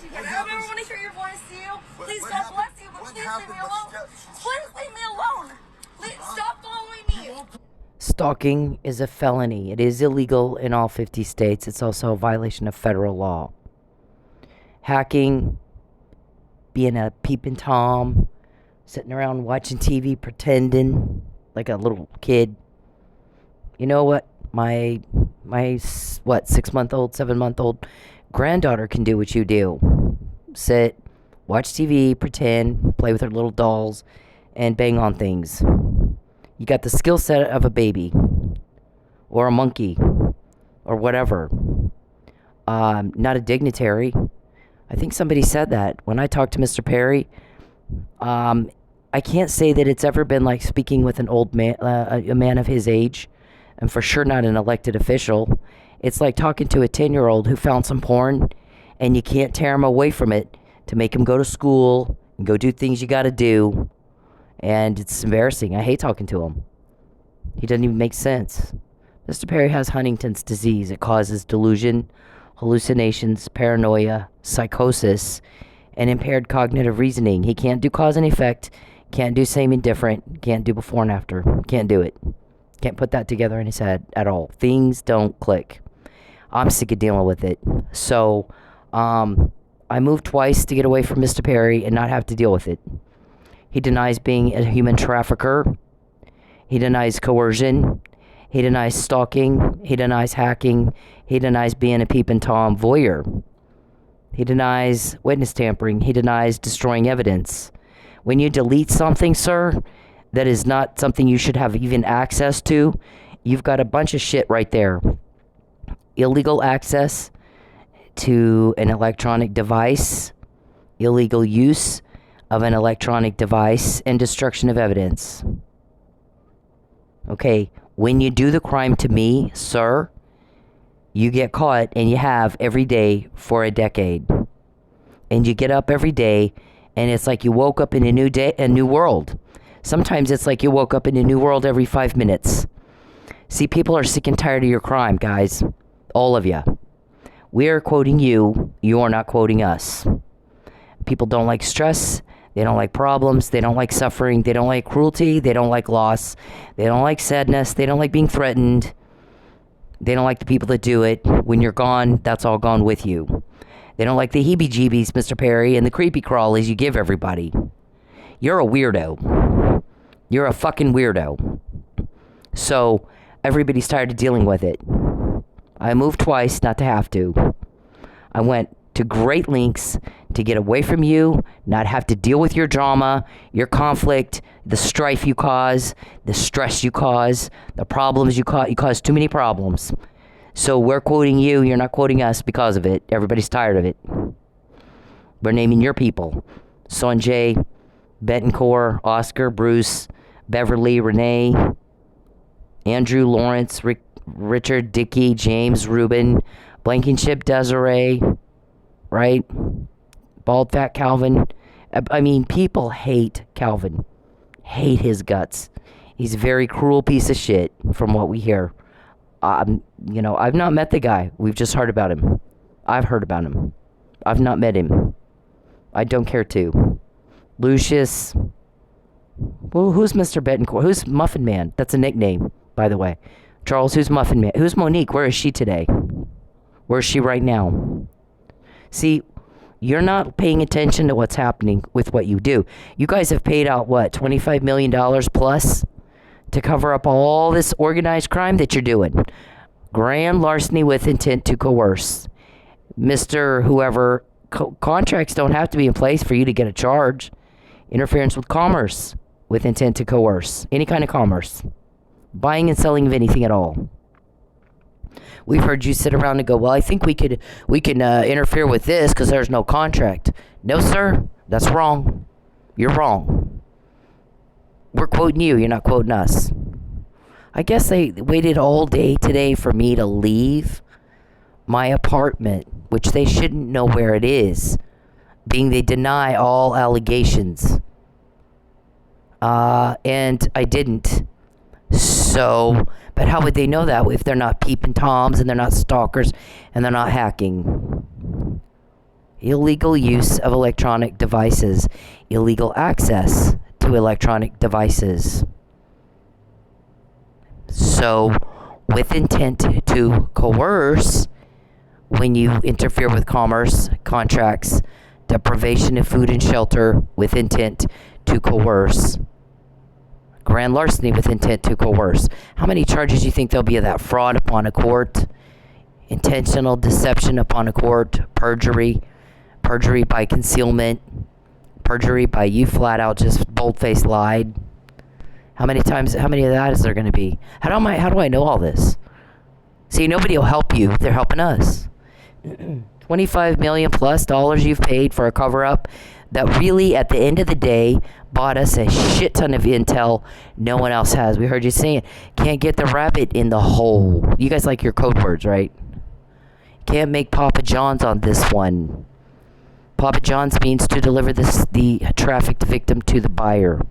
I don't ever want to hear your voice, you. Please, God bless you, but please leave me alone. Please leave me alone. Please stop following me. Stalking is a felony. It is illegal in all 50 states. It's also a violation of federal law. Hacking, being a peeping Tom, sitting around watching TV, pretending like a little kid. You know what? My 6-month-old, 7-month-old granddaughter can do what you do. Sit, watch TV, pretend, play with her little dolls, and bang on things. You got the skill set of a baby, or a monkey, or whatever. Not a dignitary. I think somebody said that. When I talked to Mr. Perry, I can't say that it's ever been like speaking with an old man, a man of his age, and for sure not an elected official. It's like talking to a 10-year-old who found some porn, and you can't tear him away from it to make him go to school and go do things you got to do. And it's embarrassing. I hate talking to him. He doesn't even make sense. Mr. Perry has Huntington's disease. It causes delusion, hallucinations, paranoia, psychosis, and impaired cognitive reasoning. He can't do cause and effect, can't do same and different, can't do before and after. Can't do it. Can't put that together in his head at all. Things don't click. I'm sick of dealing with it. So, I moved twice to get away from Mr. Perry and not have to deal with it. He denies being a human trafficker. He denies coercion. He denies stalking. He denies hacking. He denies being a peeping Tom voyeur. He denies witness tampering. He denies destroying evidence. When you delete something, sir, that is not something you should have even access to, you've got a bunch of shit right there. Illegal access to an electronic device, illegal use of an electronic device, and destruction of evidence. Okay, when you do the crime to me, sir, you get caught, and you have every day for a decade. And you get up every day, and it's like you woke up in a new day, a new world. Sometimes it's like you woke up in a new world every 5 minutes. See, people are sick and tired of your crime, guys. All of you. We are quoting you. You are not quoting us. People don't like stress. They don't like problems. They don't like suffering. They don't like cruelty. They don't like loss. They don't like sadness. They don't like being threatened. They don't like the people that do it. When you're gone, that's all gone with you. They don't like the heebie-jeebies, Mr. Perry, and the creepy crawlies you give everybody. You're a weirdo. You're a fucking weirdo. So, everybody's tired of dealing with it. I moved twice not to have to. I went to great lengths to get away from you, not have to deal with your drama, your conflict, the strife you cause, the stress you cause, the problems you cause. You cause too many problems. So we're quoting you, you're not quoting us because of it. Everybody's tired of it. We're naming your people. Sanjay, Betancourt, Oscar, Bruce, Beverly, Renee, Andrew, Lawrence, Richard, Dickey, James, Ruben, Blankenship, Desiree, right? Bald Fat Calvin. I mean, people hate Calvin. Hate his guts. He's a very cruel piece of shit from what we hear. I've not met the guy. We've just heard about him. I've heard about him. I've not met him. I don't care to. Lucius. Well, who's Mr. Betancourt? Who's Muffin Man? That's a nickname, by the way. Charles, who's Muffin Man? Who's Monique? Where is she today? Where is she right now? See, you're not paying attention to what's happening with what you do. You guys have paid out, what, $25 million plus to cover up all this organized crime that you're doing. Grand larceny with intent to coerce. Mr. Whoever, contracts don't have to be in place for you to get a charge. Interference with commerce with intent to coerce. Any kind of commerce. Buying and selling of anything at all. We've heard you sit around and go, well, I think we can interfere with this because there's no contract. No, sir, that's wrong. You're wrong. We're quoting you. You're not quoting us. I guess they waited all day today for me to leave my apartment, which they shouldn't know where it is, being they deny all allegations. And I didn't. So, but how would they know that if they're not peeping toms and they're not stalkers and they're not hacking? illegal use of electronic devices, illegal access to electronic devices. So, with intent to coerce, when you interfere with commerce, contracts, deprivation of food and shelter with intent to coerce, grand larceny with intent to coerce. How many charges do you think there'll be of that? Fraud upon a court, intentional deception upon a court, perjury, perjury by concealment, perjury by you flat out just bold-faced lied. How many of that is there going to be? How do I know all this? See, nobody will help you. They're helping us. $25 million plus you've paid for a cover-up that really, at the end of the day, bought us a shit ton of intel no one else has. We heard you saying, can't get the rabbit in the hole. You guys like your code words, right? Can't make Papa John's on this one. Papa John's means to deliver the trafficked victim to the buyer.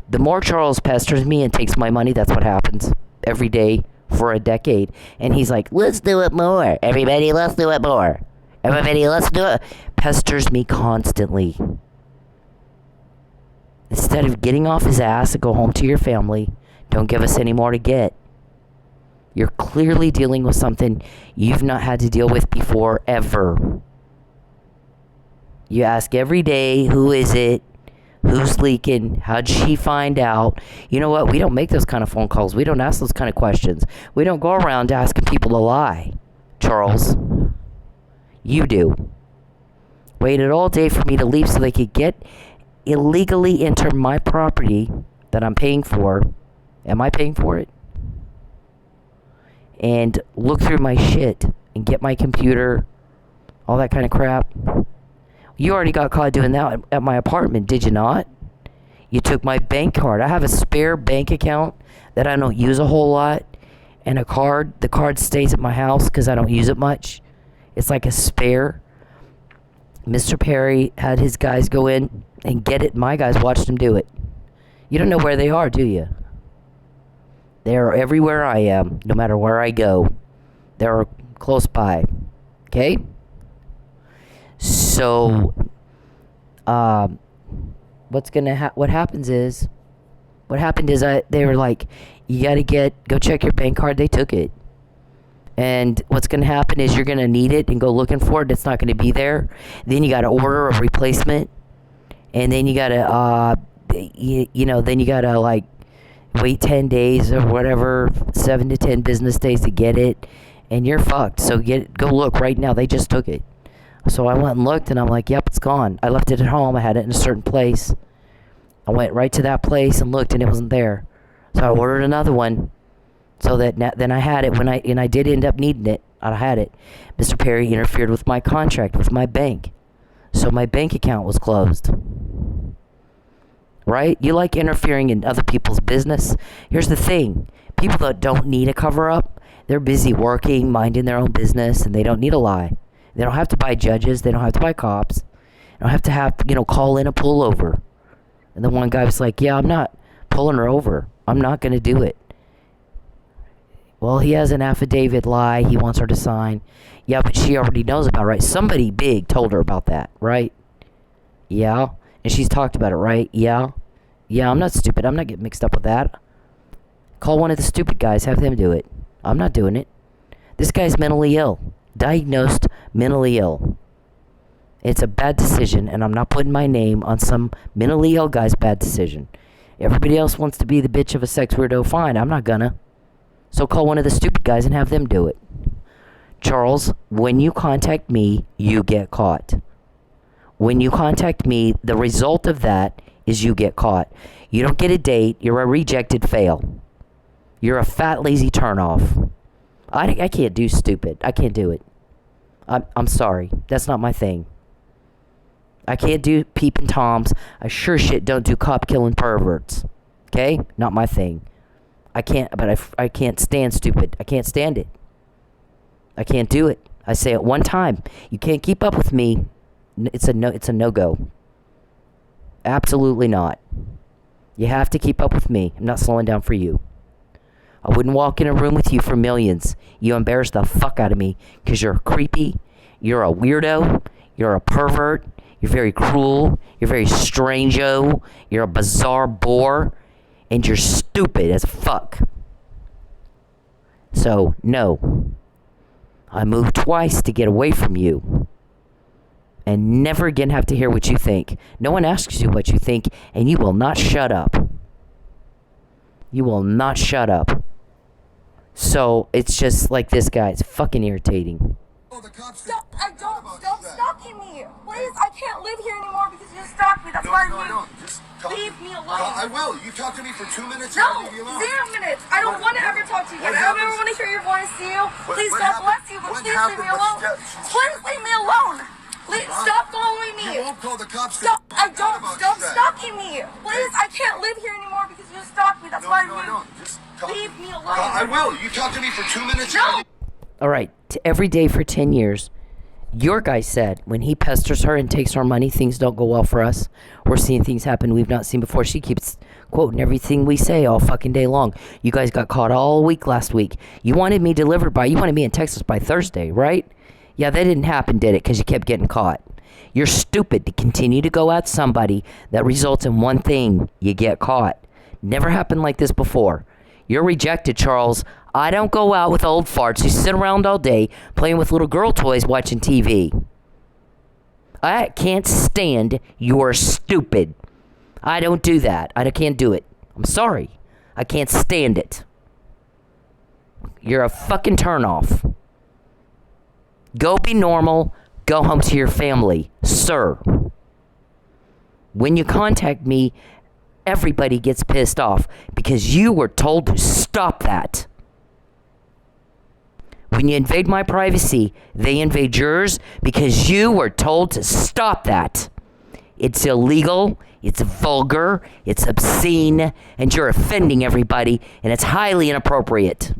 The more Charles pesters me and takes my money, that's what happens every day for a decade. And he's like, let's do it more. Everybody, let's do it more. Everybody, let's do it. Pesters me constantly. Instead of getting off his ass and go home to your family, don't give us any more to get. You're clearly dealing with something you've not had to deal with before, ever. You ask every day, who is it? Who's leaking? How'd she find out? You know what? We don't make those kind of phone calls. We don't ask those kind of questions. We don't go around asking people to lie, Charles. You do. Waited all day for me to leave so they could illegally enter my property that I'm paying for. Am I paying for it? And look through my shit and get my computer, all that kind of crap. You already got caught doing that at my apartment, did you not? You took my bank card. I have a spare bank account that I don't use a whole lot. And a card. The card stays at my house because I don't use it much. It's like a spare. Mr. Perry had his guys go in and get it. My guys watched him do it. You don't know where they are, do you? They're everywhere I am, no matter where I go. They're close by. Okay? So, what happened is they were like, you gotta go check your bank card. They took it. And what's gonna happen is you're gonna need it and go looking for it. It's not gonna be there. Then you gotta order a replacement. And then you gotta, then you gotta like wait 10 days or whatever, 7 to 10 business days to get it. And you're fucked. So go look right now. They just took it. So I went and looked, and I'm like, yep, it's gone. I left it at home. I had it in a certain place. I went right to that place and looked, and it wasn't there. So I ordered another one, so that then I had it and I did end up needing it. I had it. Mr. Perry interfered with my contract with my bank, so my bank account was closed. Right? You like interfering in other people's business? Here's the thing. People that don't need a cover-up, they're busy working, minding their own business, and they don't need a lie. They don't have to buy judges. They don't have to buy cops. They don't have to call in a pullover. And the one guy was like, yeah, I'm not pulling her over. I'm not going to do it. Well, he has an affidavit lie he wants her to sign. Yeah, but she already knows about it, right? Somebody big told her about that, right? Yeah. And she's talked about it, right? Yeah. Yeah, I'm not stupid. I'm not getting mixed up with that. Call one of the stupid guys. Have them do it. I'm not doing it. This guy's mentally ill. Diagnosed mentally ill. It's a bad decision, and I'm not putting my name on some mentally ill guy's bad decision. Everybody else wants to be the bitch of a sex weirdo. Fine, I'm not gonna. So call one of the stupid guys and have them do it. Charles, when you contact me, you get caught. When you contact me, the result of that is you get caught. You don't get a date. You're a rejected fail. You're a fat, lazy turnoff. I can't do stupid. I can't do it. I'm sorry. That's not my thing. I can't do peeping toms. I sure shit don't do cop killing perverts. Okay? Not my thing. I can't stand stupid. I can't stand it. I can't do it. I say it one time. You can't keep up with me. It's a no-go. Absolutely not. You have to keep up with me. I'm not slowing down for you. I wouldn't walk in a room with you for millions. You embarrass the fuck out of me because you're creepy. You're a weirdo. You're a pervert. You're very cruel. You're very strange-o. You're a bizarre bore. And you're stupid as fuck. So, no. I moved twice to get away from you. And never again have to hear what you think. No one asks you what you think, and you will not shut up. You will not shut up. So, it's just like this guy. It's fucking irritating. Stop stalking me. Please, I can't live here anymore because you stalked me. That's why I don't. Just leave me alone. I will. You talk to me for 2 minutes. No, leave me alone. 0 minutes. I don't want to ever talk to you again. I don't ever want to hear your voice to you. Please, God bless you, but please leave me alone. Please leave me alone. Please, stop following me. You won't call the cops. Stop stalking me. Please, I can't live here anymore because you stalked me. That's why I leave me alone. I will. You talk to me for 2 minutes. No. All right, every day for 10 years, your guy said when he pesters her and takes our money, things don't go well for us. We're seeing things happen we've not seen before. She keeps quoting everything we say all fucking day long. You guys got caught all week last week. You wanted me in Texas by Thursday, right? Yeah, that didn't happen, did it? Because you kept getting caught. You're stupid to continue to go at somebody that results in one thing. You get caught. Never happened like this before. You're rejected, Charles. I don't go out with old farts who sit around all day playing with little girl toys watching TV. I can't stand you're stupid. I don't do that. I can't do it. I'm sorry. I can't stand it. You're a fucking turnoff. Go be normal. Go home to your family, sir. When you contact me, everybody gets pissed off because you were told to stop that. When you invade my privacy, they invade yours because you were told to stop that. It's illegal, it's vulgar, it's obscene, and you're offending everybody, and it's highly inappropriate.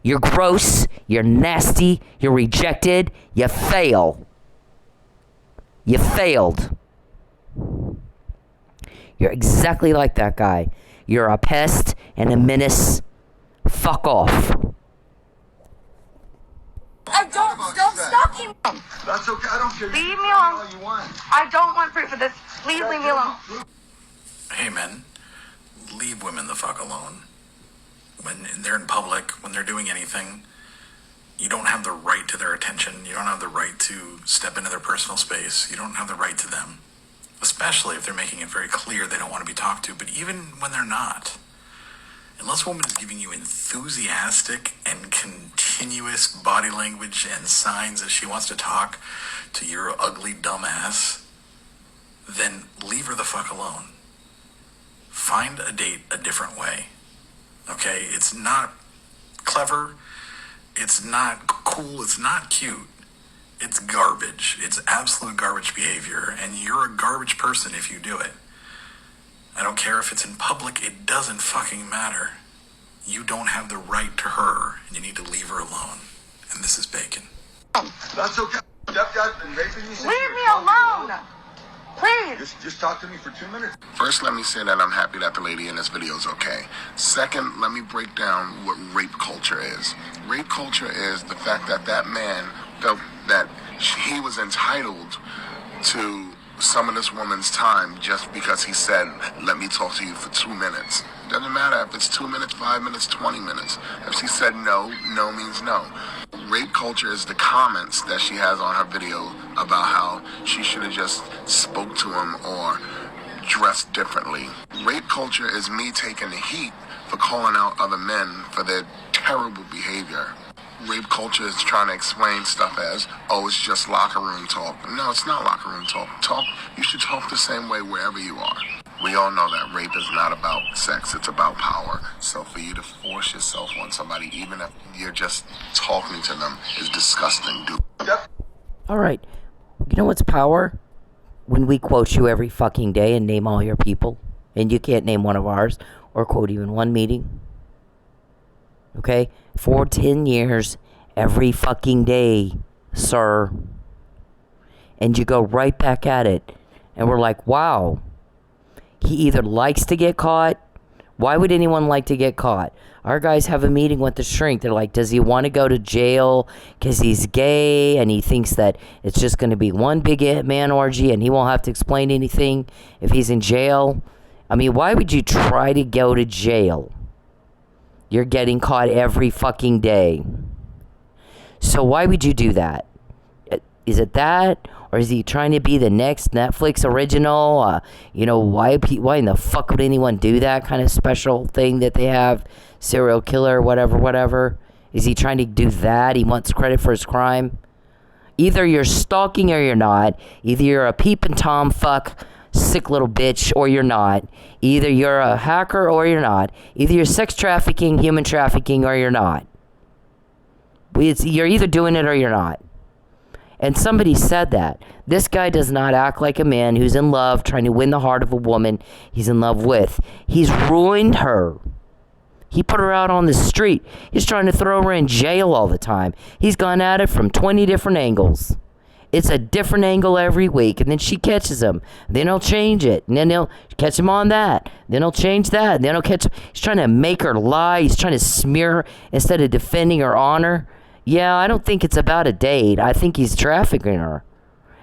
You're gross, you're nasty, you're rejected, you fail. You failed. You're exactly like that guy. You're a pest and a menace. Fuck off. Stop stalking me. That's okay. I don't care. Leave me alone. All you want. I don't want proof of this. Please leave me alone. Hey men, leave women the fuck alone. When they're in public, when they're doing anything, you don't have the right to their attention. You don't have the right to step into their personal space. You don't have the right to them. Especially if they're making it very clear they don't want to be talked to. But even when they're not, unless a woman is giving you enthusiastic and continuous body language and signs that she wants to talk to your ugly dumb ass, then leave her the fuck alone. Find a date a different way. Okay? It's not clever. It's not cool. It's not cute. It's garbage. It's absolute garbage behavior, and you're a garbage person if you do it. I don't care if it's in public. It doesn't fucking matter. You don't have the right to her, and you need to leave her alone. And this is Bacon. That's okay. I've been raping you since Leave you were me 12 years old. alone. Please. Just talk to me for 2 minutes. First, let me say that I'm happy that the lady in this video is okay. Second, let me break down what rape culture is. Rape culture is the fact that that man felt that he was entitled to some of this woman's time just because he said, let me talk to you for 2 minutes. Doesn't matter if it's 2 minutes, 5 minutes, 20 minutes. If she said no, no means no. Rape culture is the comments that she has on her video about how she should have just spoke to him or dressed differently. Rape culture is me taking the heat for calling out other men for their terrible behavior. Rape culture is trying to explain stuff as, oh, it's just locker room talk. No, it's not locker room talk. You should talk the same way wherever you are. We all know that rape is not about sex, it's about power. So for you to force yourself on somebody, even if you're just talking to them, is disgusting. All right. You know what's power? When we quote you every fucking day and name all your people, and you can't name one of ours, or quote even one meeting. Okay? For 10 years, every fucking day, sir. And you go right back at it. And we're like, wow. He either likes to get caught, Why would anyone like to get caught? Our guys have a meeting with the shrink. They're like, does he want to go to jail because he's gay and he thinks that it's just going to be one big man orgy and he won't have to explain anything if he's in jail? I mean, why would you try to go to jail? You're getting caught every fucking day. So why would you do that? Is it that? Or is he trying to be the next Netflix original? Why in the fuck would anyone do that kind of special thing that they have? Serial killer, whatever. Is he trying to do that? He wants credit for his crime? Either you're stalking or you're not. Either you're a peeping Tom fuck, sick little bitch, or you're not. Either you're a hacker or you're not. Either you're sex trafficking, human trafficking, or you're not. You're either doing it or you're not. And somebody said that. This guy does not act like a man who's in love, trying to win the heart of a woman he's in love with. He's ruined her. He put her out on the street. He's trying to throw her in jail all the time. He's gone at it from 20 different angles. It's a different angle every week. And then she catches him. Then he'll change it. And then he'll catch him on that. Then he'll change that. And then he'll catch him. He's trying to make her lie. He's trying to smear her instead of defending her honor. Yeah, I don't think it's about a date. I think he's trafficking her.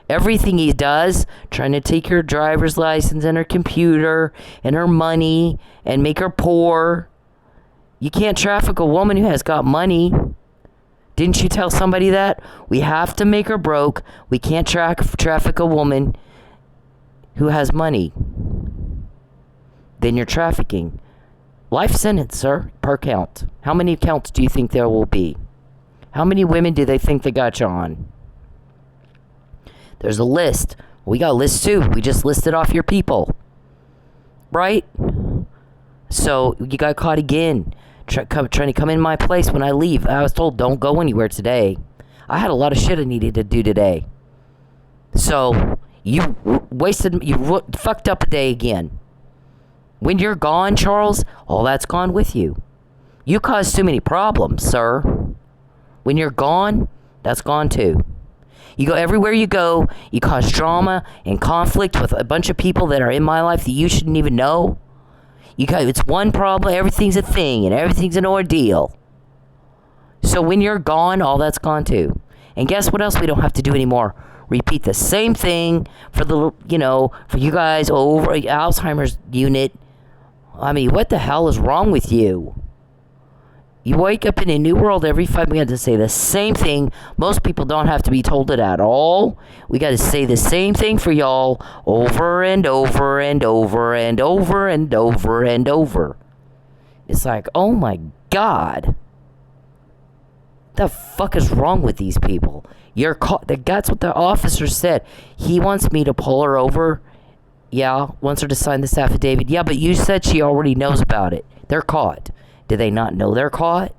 Everything he does, trying to take her driver's license and her computer and her money and make her poor. You can't traffic a woman who has got money. Didn't you tell somebody that? We have to make her broke. We can't traffic a woman who has money. Then you're trafficking. Life sentence, sir, per count. How many counts do you think there will be? How many women do they think they got you on? There's a list. We got a list too. We just listed off your people. Right? So you got caught again. Trying to come in my place when I leave. I was told don't go anywhere today. I had a lot of shit I needed to do today. So you fucked up a day again. When you're gone, Charles, all that's gone with you. You caused too many problems, sir. When you're gone, that's gone too. You go everywhere you go, you cause drama and conflict with a bunch of people that are in my life that you shouldn't even know. It's one problem, everything's a thing, and everything's an ordeal. So when you're gone, all that's gone too. And guess what else we don't have to do anymore? Repeat the same thing for for you guys over Alzheimer's unit. I mean, what the hell is wrong with you? You wake up in a new world every 5 minutes to say the same thing. Most people don't have to be told it at all. We got to say the same thing for y'all over and over and over and over and over and over. It's like, oh my God. The fuck is wrong with these people? You're caught. That's what the officer said. He wants me to pull her over. Yeah, wants her to sign this affidavit. Yeah, but you said she already knows about it. They're caught. Do they not know they're caught?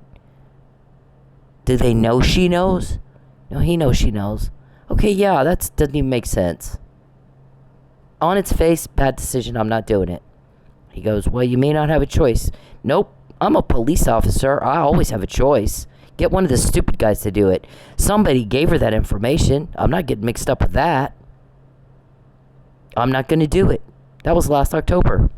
Do they know she knows? No, he knows she knows. Okay, yeah, that doesn't even make sense. On its face, bad decision, I'm not doing it. He goes, well, you may not have a choice. Nope, I'm a police officer. I always have a choice. Get one of the stupid guys to do it. Somebody gave her that information. I'm not getting mixed up with that. I'm not going to do it. That was last October.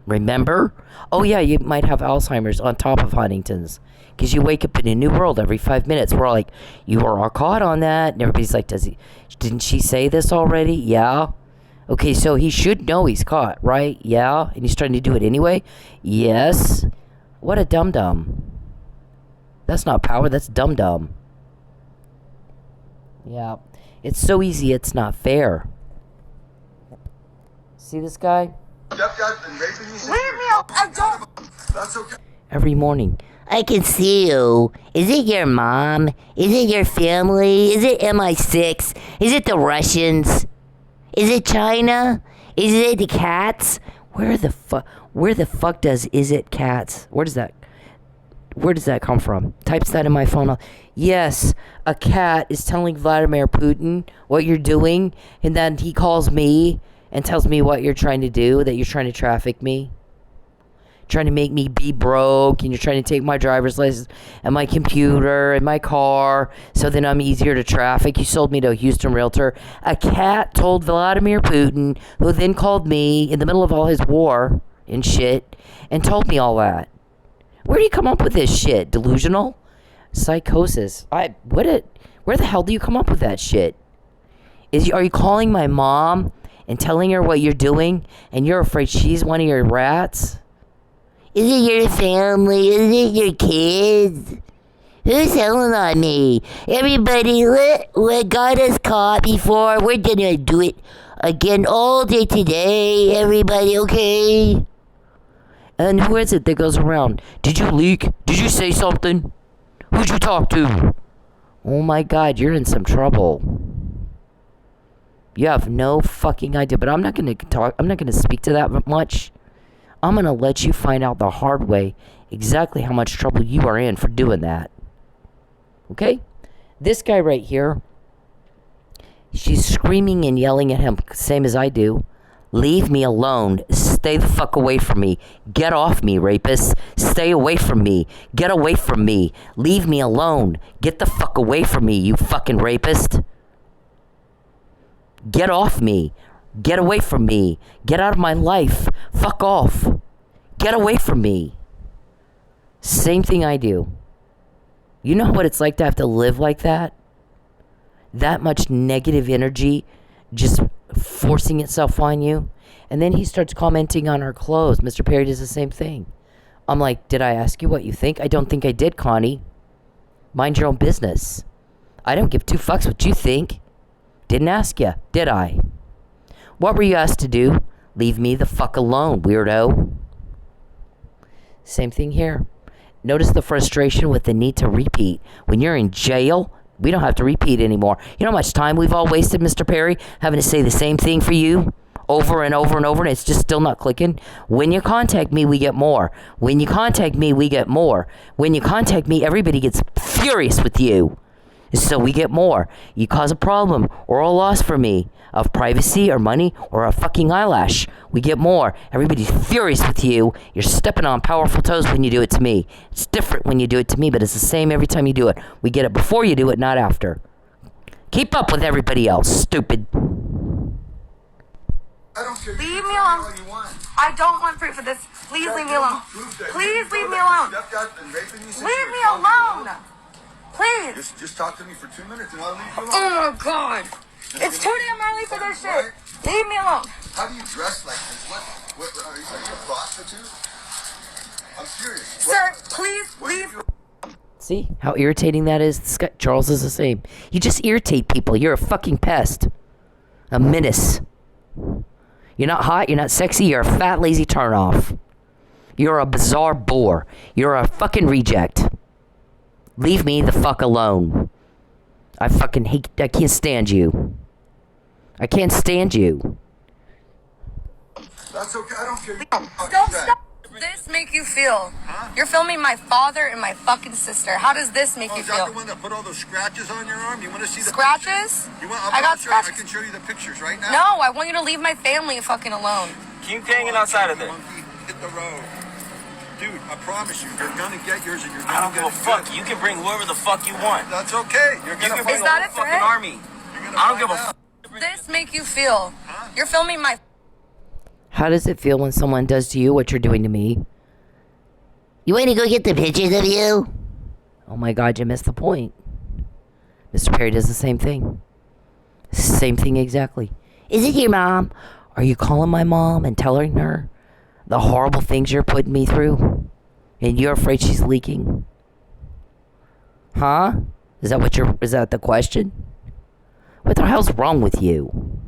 Remember? Oh yeah, you might have Alzheimer's on top of Huntington's. Because you wake up in a new world every 5 minutes. We're like, you were all caught on that. And everybody's like, didn't she say this already? Yeah. Okay, so he should know he's caught, right? Yeah. And he's trying to do it anyway? Yes. What a dum-dum. That's not power, that's dum-dum. Yeah. It's so easy, it's not fair. See this guy? Leave me alone. I don't. That's okay. Every morning. I can see you. Is it your mom? Is it your family? Is it MI6? Is it the Russians? Is it China? Is it the cats? Where the fuck does is it cats? Where does that come from? Types that in my phone. Yes, a cat is telling Vladimir Putin what you're doing, and then he calls me and tells me what you're trying to do, that you're trying to traffic me. Trying to make me be broke, and you're trying to take my driver's license and my computer and my car, so then I'm easier to traffic. You sold me to a Houston realtor. A cat told Vladimir Putin, who then called me in the middle of all his war and shit and told me all that. Where do you come up with this shit? Delusional? Psychosis. Where the hell do you come up with that shit? Are you calling my mom and telling her what you're doing and you're afraid she's one of your rats? Is it your family? Is it your kids? Who's telling on me? Everybody, what got us caught before, we're gonna do it again all day today. Everybody, okay? And who is it that goes around? Did you leak? Did you say something? Who'd you talk to? Oh my God, you're in some trouble. You have no fucking idea, but I'm not gonna speak to that much. I'm gonna let you find out the hard way exactly how much trouble you are in for doing that. Okay? This guy right here, she's screaming and yelling at him, same as I do. Leave me alone. Stay the fuck away from me. Get off me, rapist. Stay away from me. Get away from me. Leave me alone. Get the fuck away from me, you fucking rapist. Get off me. Get away from me. Get out of my life. Fuck off. Get away from me. Same thing I do. You know what it's like to have to live like that? That much negative energy just forcing itself on you. And then he starts commenting on our clothes. Mr. Perry does the same thing. I'm like, did I ask you what you think? I don't think I did, Connie. Mind your own business. I don't give two fucks what you think. Didn't ask you, did I? What were you asked to do? Leave me the fuck alone, weirdo. Same thing here. Notice the frustration with the need to repeat. When you're in jail, we don't have to repeat anymore. You know how much time we've all wasted, Mr. Perry, having to say the same thing for you over and over and over, and it's just still not clicking? When you contact me, we get more. When you contact me, we get more. When you contact me, everybody gets furious with you. So we get more. You cause a problem or a loss for me of privacy or money or a fucking eyelash. We get more. Everybody's furious with you. You're stepping on powerful toes when you do it to me. It's different when you do it to me, but it's the same every time you do it. We get it before you do it, not after. Keep up with everybody else, stupid. I don't care. Leave me alone. I don't want proof of this. Please leave me alone. Please leave me alone. Leave me alone. Please. Just talk to me for 2 minutes and I'll leave you alone. Oh my God. It's too damn early for this shit. Leave me alone. How do you dress like this? What are you a prostitute? I'm serious. Sir, please leave. See how irritating that is? This guy, Charles is the same. You just irritate people. You're a fucking pest. A menace. You're not hot, you're not sexy, you're a fat, lazy turnoff. You're a bizarre bore. You're a fucking reject. Leave me the fuck alone. I can't stand you. I can't stand you. That's okay, I don't care. Stop. This make you feel? Huh? You're filming my father and my fucking sister. How does this make you is that feel? the one that put all those scratches on your arm? You want to see the scratches? Pictures? I got scratches. I can show you the pictures right now. No, I want you to leave my family fucking alone. Keep hanging outside of there. Monkey, hit the road. Dude, I promise you, you're gonna get yours and you're I gonna don't give a fuck. You can bring whoever the fuck you want. That's okay. You're You gonna can bring Is the that whole a fucking threat? army. I don't give a fuck. This make you feel? Huh? You're filming my... How does it feel when someone does to you what you're doing to me? You want to go get the pictures of you? Oh my God, you missed the point. Mr. Perry does the same thing. Same thing exactly. Is it your mom? Are you calling my mom and telling her the horrible things you're putting me through? And you're afraid she's leaking? Huh? Is that the question? What the hell's wrong with you?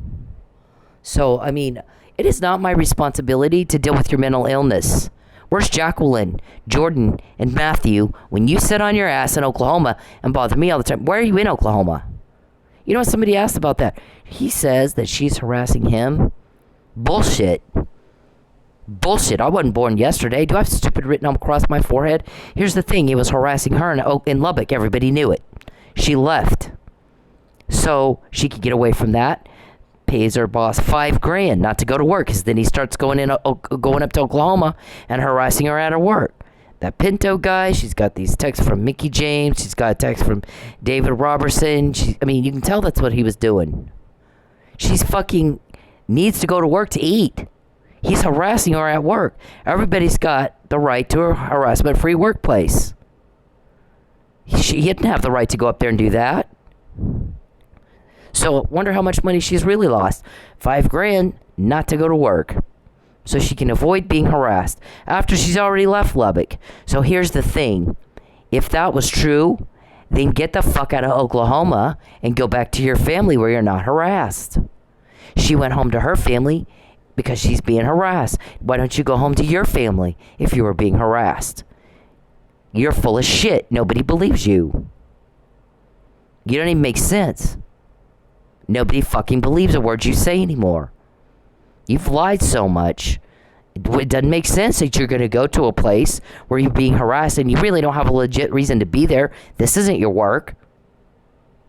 So, I mean, it is not my responsibility to deal with your mental illness. Where's Jacqueline, Jordan, and Matthew when you sit on your ass in Oklahoma and bother me all the time? Why are you in Oklahoma? You know, somebody asked about that. He says that she's harassing him. Bullshit. Bullshit. I wasn't born yesterday. Do I have stupid written across my forehead? Here's the thing. He was harassing her in Lubbock. Everybody knew it. She left. So she could get away from that. Pays her boss $5,000 not to go to work, because then he starts going up to Oklahoma and harassing her at her work. That Pinto guy, she's got these texts from Mickey James. She's got a text from David Robertson. I mean, you can tell that's what he was doing. She's fucking needs to go to work to eat. He's harassing her at work. Everybody's got the right to a harassment-free workplace. He didn't have the right to go up there and do that. So wonder how much money she's really lost. $5,000 not to go to work. So she can avoid being harassed after she's already left Lubbock. So here's the thing. If that was true, then get the fuck out of Oklahoma and go back to your family where you're not harassed. She went home to her family because she's being harassed. Why don't you go home to your family if you were being harassed? You're full of shit. Nobody believes you. You don't even make sense. Nobody fucking believes a word you say anymore. You've lied so much. It doesn't make sense that you're going to go to a place where you're being harassed and you really don't have a legit reason to be there. This isn't your work.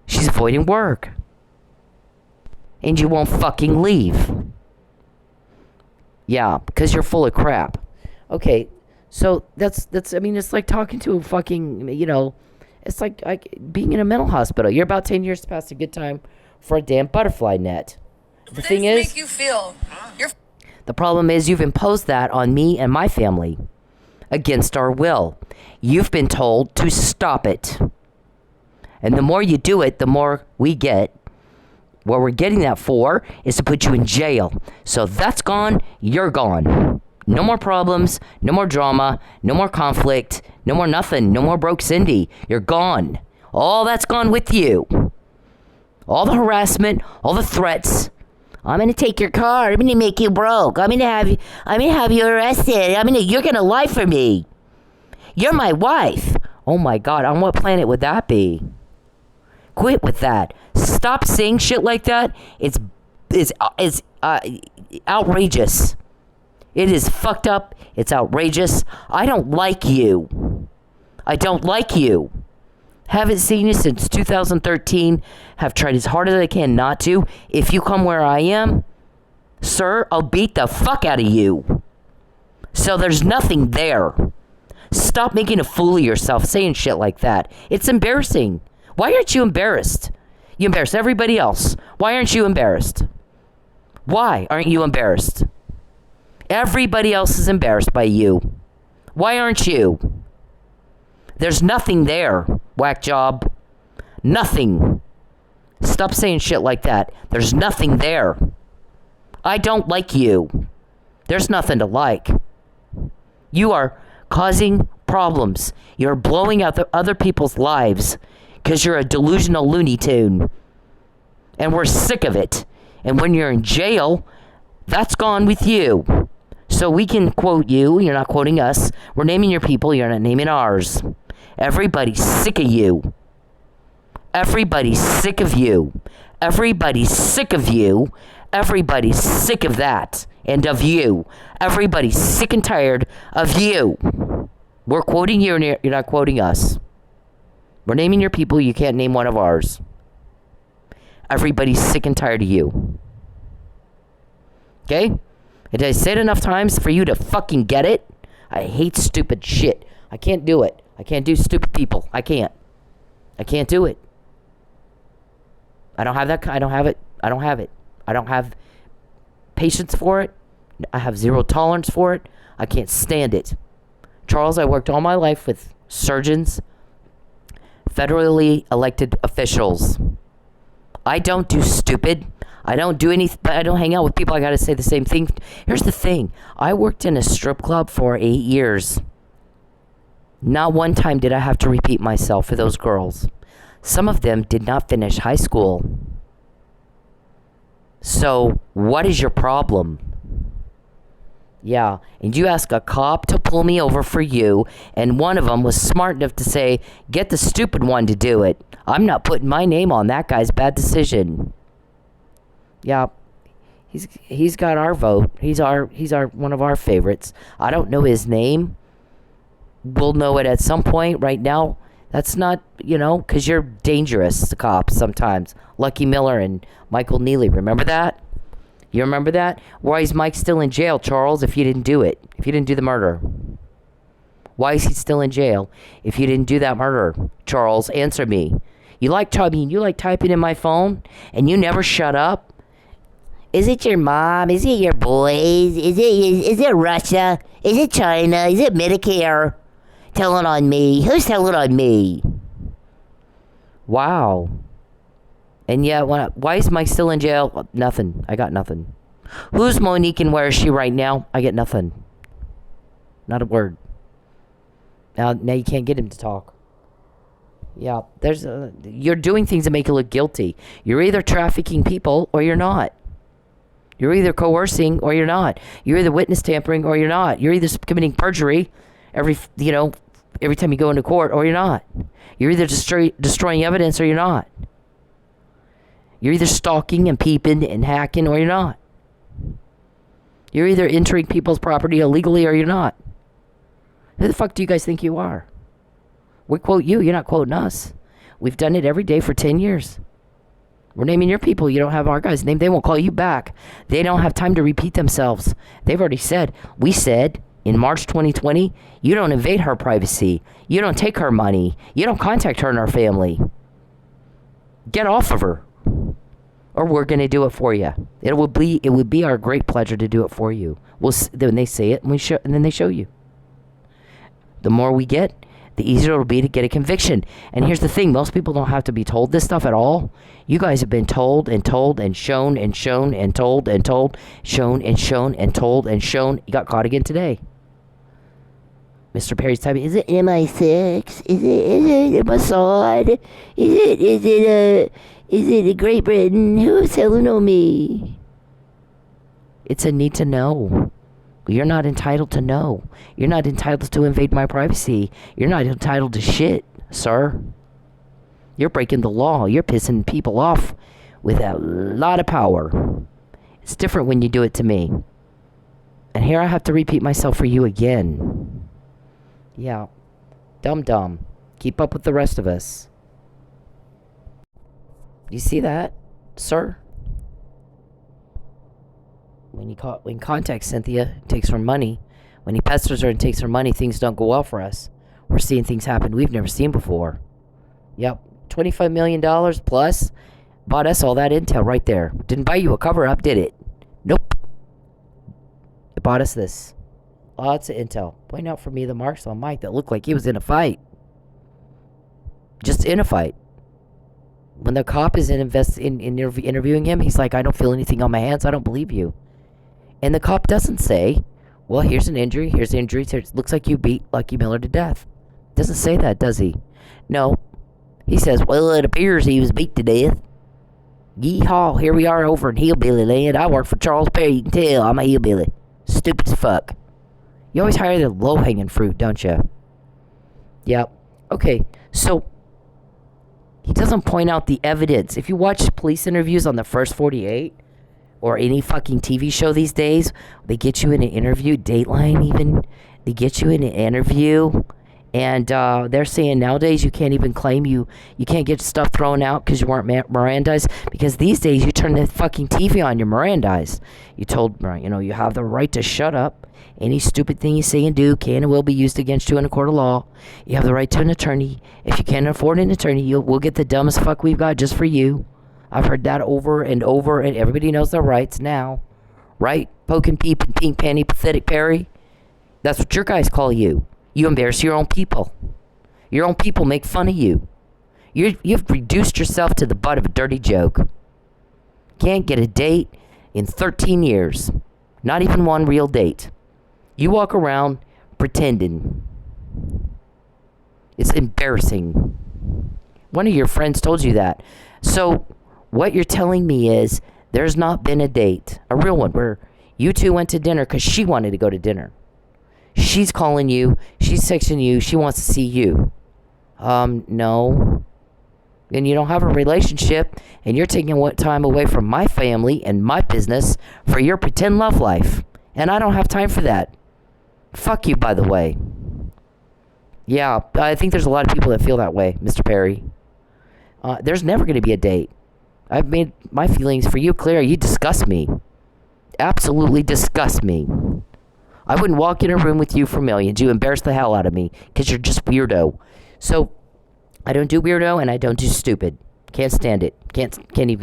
She's avoiding work. And you won't fucking leave. Yeah, because you're full of crap. Okay, so that's I mean, it's like talking to a fucking, it's like being in a mental hospital. You're about 10 years past a good time for a damn butterfly net. The thing is, make you feel? The problem is you've imposed that on me and my family against our will. You've been told to stop it. And the more you do it, the more we get. What we're getting that for is to put you in jail. So that's gone, you're gone. No more problems, no more drama, no more conflict, no more nothing, no more broke Cindy. You're gone. All that's gone with you. All the harassment, all the threats. I'm gonna take your car. I'm gonna make you broke. I'm gonna have you arrested. You're gonna lie for me. You're my wife. Oh my God, on what planet would that be? Quit with that. Stop saying shit like that. It's outrageous. It is fucked up. It's outrageous. I don't like you. I don't like you. Haven't seen you since 2013. Have tried as hard as I can not to. If you come where I am, sir, I'll beat the fuck out of you. So there's nothing there. Stop making a fool of yourself saying shit like that. It's embarrassing. Why aren't you embarrassed? You embarrass everybody else. Why aren't you embarrassed? Why aren't you embarrassed? Everybody else is embarrassed by you. Why aren't you? There's nothing there, whack job. Nothing. Stop saying shit like that. There's nothing there. I don't like you. There's nothing to like. You are causing problems. You're blowing out other people's lives because you're a delusional Looney Tune. And we're sick of it. And when you're in jail, that's gone with you. So we can quote you. You're not quoting us. We're naming your people. You're not naming ours. Everybody's sick of you. Everybody's sick of you. Everybody's sick of you. Everybody's sick of that. And of you. Everybody's sick and tired of you. We're quoting you and you're not quoting us. We're naming your people. You can't name one of ours. Everybody's sick and tired of you. Okay? Did I say it enough times for you to fucking get it? I hate stupid shit. I can't do it. I can't do stupid people. I can't do it. I don't have that. I don't have it. I don't have patience for it. I have zero tolerance for it. I can't stand it. Charles, I worked all my life with surgeons, federally elected officials. I don't do stupid. I don't do anything, but I don't hang out with people I gotta say the same thing. Here's the thing. I worked in a strip club for 8 years. Not one time did I have to repeat myself for those girls. Some of them did not finish high school. So, what is your problem? Yeah, and you ask a cop to pull me over for you, and one of them was smart enough to say, get the stupid one to do it. I'm not putting my name on that guy's bad decision. Yeah, he's got our vote. He's our one of our favorites. I don't know his name. We'll know it at some point. Right now, that's not, because you're dangerous to cops sometimes. Lucky Miller and Michael Neely, remember that? You remember that? Why is Mike still in jail, Charles, if you didn't do it? If you didn't do the murder? Why is he still in jail if you didn't do that murder? Charles, answer me. You like typing in my phone and you never shut up? Is it your mom? Is it your boys? Is it Russia? Is it China? Is it Medicare? Telling on me. Who's telling on me? Wow. And yeah, why is Mike still in jail? Nothing. I got nothing. Who's Monique and where is she right now? I get nothing. Not a word. Now you can't get him to talk. Yeah, you're doing things that make you look guilty. You're either trafficking people or you're not. You're either coercing or you're not. You're either witness tampering or you're not. You're either committing perjury every time you go into court or you're not. You're either destroying evidence or you're not. You're either stalking and peeping and hacking or you're not. You're either entering people's property illegally or you're not. Who the fuck do you guys think you are? We quote you, you're not quoting us. We've done it every day for 10 years. We're naming your people. You don't have our guys' name. They won't call you back. They don't have time to repeat themselves. They've already said, we said in March 2020, you don't invade her privacy. You don't take her money. You don't contact her and her family. Get off of her. Or we're going to do it for you. It would be our great pleasure to do it for you. When they say it, and then they show you. The more we get, the easier it'll be to get a conviction. And here's the thing, most people don't have to be told this stuff at all. You guys have been told and told and shown and shown and told and told, shown and shown and told and shown. You got caught again today. Mr. Perry's typing, is it MI6? Is it Mossad? Is it Great Britain? Who's telling on me? It's a need to know. You're not entitled to know. You're not entitled to invade my privacy. You're not entitled to shit, sir. You're breaking the law. You're pissing people off with a lot of power. It's different when you do it to me. And here I have to repeat myself for you again. Yeah. Dumb. Keep up with the rest of us. You see that, sir? When he contacts Cynthia, takes her money. When he pesters her and takes her money, things don't go well for us. We're seeing things happen we've never seen before. Yep, $25 million plus bought us all that intel right there. Didn't buy you a cover-up, did it? Nope. It bought us this. Lots of intel. Point out for me the marks on Mike that looked like he was in a fight. Just in a fight. When the cop is interviewing him, he's like, I don't feel anything on my hands. I don't believe you. And the cop doesn't say, well, here's an injury. Here's the injury. It looks like you beat Lucky Miller to death. Doesn't say that, does he? No. He says, well, it appears he was beat to death. Yeehaw, here we are over in hillbilly land. I work for Charles Perry. You can tell I'm a hillbilly. Stupid as fuck. You always hire the low-hanging fruit, don't you? Yep. Okay, so he doesn't point out the evidence. If you watch police interviews on the First 48 or any fucking TV show these days, they get you in an interview, Dateline even, they get you in an interview, and they're saying nowadays you can't even claim you can't get stuff thrown out because you weren't Mirandized, because these days you turn the fucking TV on, you're Mirandized. You told, you have the right to shut up. Any stupid thing you say and do can and will be used against you in a court of law. You have the right to an attorney. If you can't afford an attorney, we'll get the dumbest fuck we've got just for you. I've heard that over and over, and everybody knows their rights now. Right? Poking peep and pink panty pathetic Perry. That's what your guys call you. You embarrass your own people. Your own people make fun of you. You've reduced yourself to the butt of a dirty joke. Can't get a date in 13 years. Not even one real date. You walk around pretending. It's embarrassing. One of your friends told you that. So what you're telling me is there's not been a date, a real one, where you two went to dinner because she wanted to go to dinner. She's calling you. She's texting you. She wants to see you. No. And you don't have a relationship, and you're taking what time away from my family and my business for your pretend love life. And I don't have time for that. Fuck you, by the way. Yeah, I think there's a lot of people that feel that way, Mr. Perry. There's never going to be a date. I've made my feelings for you clear. You disgust me. Absolutely disgust me. I wouldn't walk in a room with you for millions. You embarrass the hell out of me because you're just weirdo. So, I don't do weirdo and I don't do stupid. Can't stand it.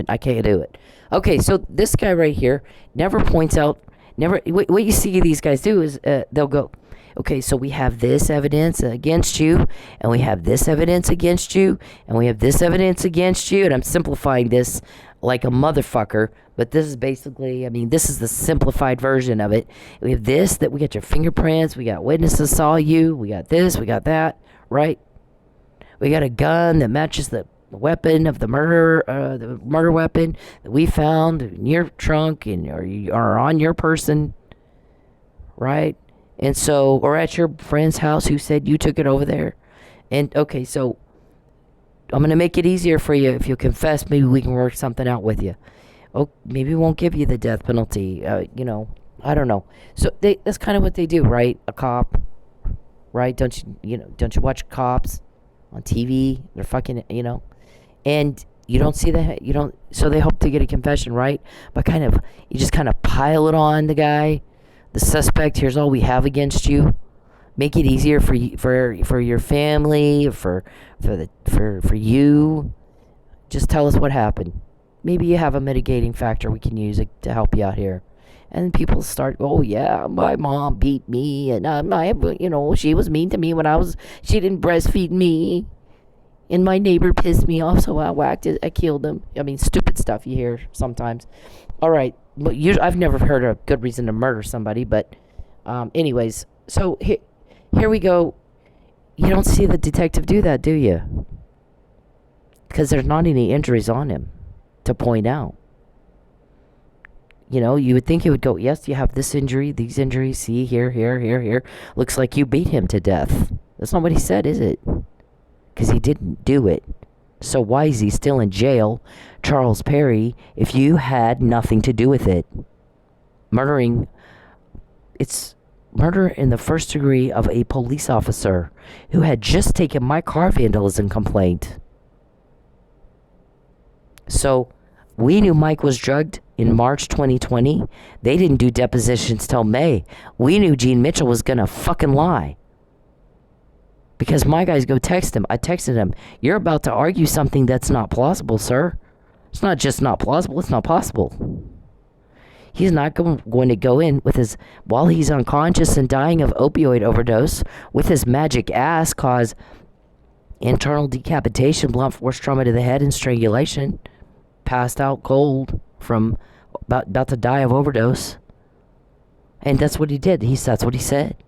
I can't do it. Okay, so this guy right here never points out, what you see these guys do is they'll go, okay, so we have this evidence against you, and we have this evidence against you, and we have this evidence against you, and I'm simplifying this like a motherfucker, but this is basically, this is the simplified version of it. We have this, that we got your fingerprints, we got witnesses saw you, we got this, we got that, right? We got a gun that matches the weapon of the murder weapon that we found in your trunk or on your person, right? And so, or at your friend's house who said you took it over there. And okay, so I'm going to make it easier for you. If you confess, maybe we can work something out with you. Oh, maybe we won't give you the death penalty. I don't know. So that's kind of what they do, right? A cop, right? Don't you watch cops on TV? They're fucking, and you don't see that, so they hope to get a confession, right? But you just kind of pile it on the guy, the suspect. Here's all we have against you. Make it easier for you, for your family, for you. Just tell us what happened. Maybe you have a mitigating factor we can use to help you out here. And people start, oh yeah, my mom beat me, and she was mean to me she didn't breastfeed me, and my neighbor pissed me off, so I killed him. Stupid stuff you hear sometimes. All right, but I've never heard a good reason to murder somebody, but anyways, so here we go. You don't see the detective do that, do you? Because there's not any injuries on him to point out. You would think he would go, yes, you have this injury, these injuries, see, here. Looks like you beat him to death. That's not what he said, is it? Because he didn't do it. So why is he still in jail, Charles Perry, if you had nothing to do with it? It's murder in the first degree of a police officer who had just taken my car vandalism complaint. So we knew Mike was drugged in March 2020. They didn't do depositions till May. We knew Gene Mitchell was gonna fucking lie. Because my guys go text him. I texted him, you're about to argue something that's not plausible, sir. It's not just not plausible, it's not possible. He's not going to go in with while he's unconscious and dying of opioid overdose, with his magic ass cause internal decapitation, blunt force trauma to the head, and strangulation. Passed out cold from about to die of overdose. And that's what he did. That's what he said.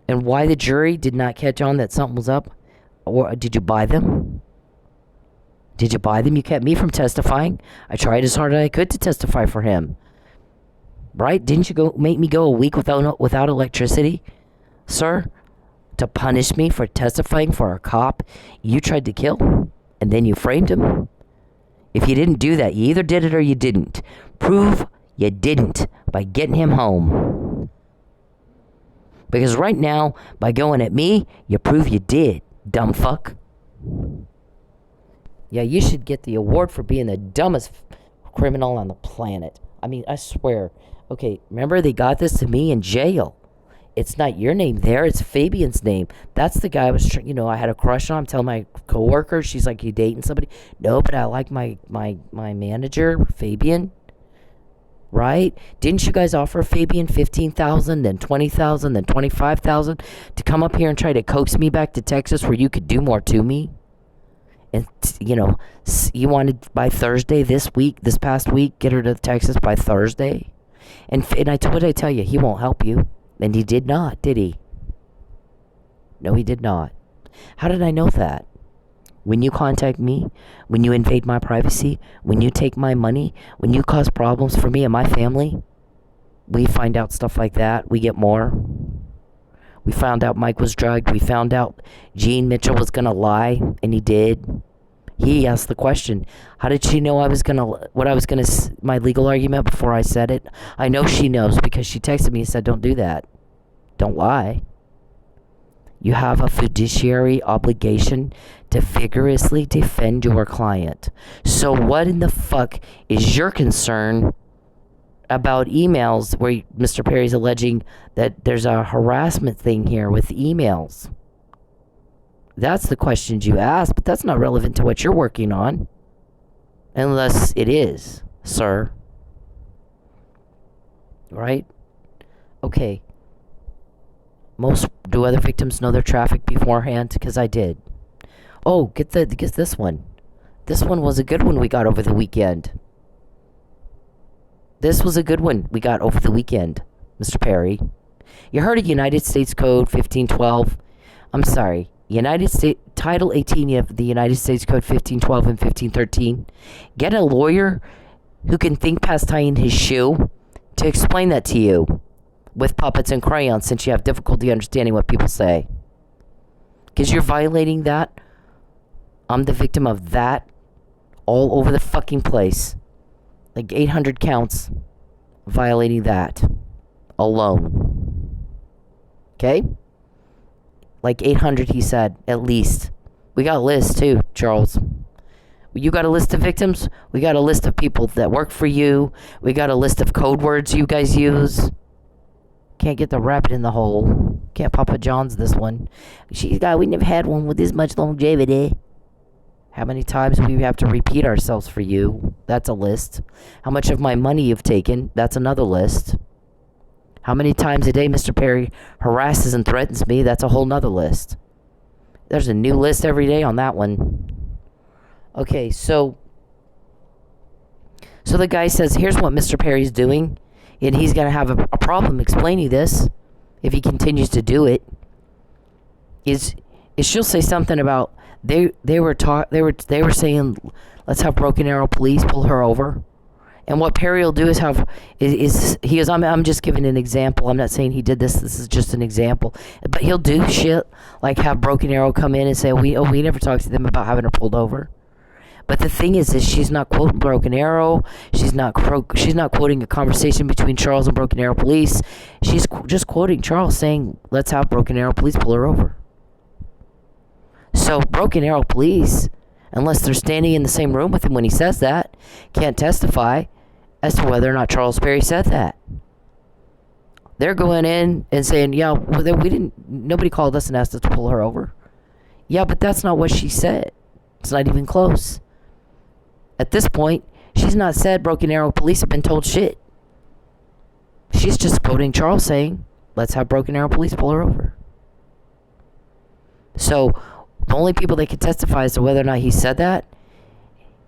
And why the jury did not catch on that something was up? Or did you buy them? You kept me from testifying. I tried as hard as I could to testify for him. Right? Didn't you make me go a week without electricity, sir? To punish me for testifying for a cop you tried to kill? And then you framed him? If you didn't do that, you either did it or you didn't. Prove you didn't by getting him home. Because right now, by going at me, you prove you did, dumb fuck. Yeah, you should get the award for being the dumbest criminal on the planet. I swear. Okay, remember they got this to me in jail. It's not your name there, it's Fabian's name. That's the guy I had a crush on. I'm telling my coworker, she's like, you dating somebody? No, but I like my manager, Fabian. Right? Didn't you guys offer Fabian $15,000, then $20,000, then $25,000 to come up here and try to coax me back to Texas where you could do more to me? And, you wanted by Thursday this past week, get her to Texas by Thursday? And what did I tell you? He won't help you. And he did not, did he? No, he did not. How did I know that? When you contact me, when you invade my privacy, when you take my money, when you cause problems for me and my family, we find out stuff like that. We get more. We found out Mike was drugged. We found out Gene Mitchell was going to lie, and he did. He asked the question, how did she know my legal argument before I said it? I know she knows because she texted me and said, don't do that. Don't lie. You have a fiduciary obligation to vigorously defend your client. So what in the fuck is your concern about emails where Mr. Perry's alleging that there's a harassment thing here with emails? That's the questions you ask, but that's not relevant to what you're working on. Unless it is, sir. Right? Okay. Do other victims know they're trafficked beforehand? Because I did. Oh, get this one. This one was a good one we got over the weekend. This was a good one we got over the weekend, Mr. Perry. You heard of United States Code 1512? I'm sorry. United States Title 18 of the United States Code 1512 and 1513. Get a lawyer who can think past tying his shoe to explain that to you with puppets and crayons, since you have difficulty understanding what people say. Because you're violating that. I'm the victim of that all over the fucking place. Like 800 counts violating that alone. Okay? Like 800, he said, at least. We got a list too, Charles. You got a list of victims? We got a list of people that work for you. We got a list of code words you guys use. Can't get the rabbit in the hole. Can't Papa John's this one. We never had one with this much longevity. How many times do we have to repeat ourselves for you? That's a list. How much of my money you've taken? That's another list. How many times a day Mr. Perry harasses and threatens me? That's a whole nother list. There's a new list every day on that one. Okay, so the guy says, here's what Mr. Perry's doing, and he's going to have a problem explaining this if he continues to do it. Is she'll say something about they were saying, let's have Broken Arrow police pull her over. And what Perry will do is I'm just giving an example. I'm not saying he did this. This is just an example. But he'll do shit like have Broken Arrow come in and say, we never talked to them about having her pulled over. But the thing is she's not quoting Broken Arrow. She's not quoting a conversation between Charles and Broken Arrow police. She's just quoting Charles saying, let's have Broken Arrow police pull her over. So Broken Arrow police, unless they're standing in the same room with him when he says that, can't testify as to whether or not Charles Perry said that. They're going in and saying, yeah, nobody called us and asked us to pull her over. Yeah, but that's not what she said. It's not even close. At this point, she's not said Broken Arrow police have been told shit. She's just quoting Charles saying, let's have Broken Arrow police pull her over. So, the only people that can testify as to whether or not he said that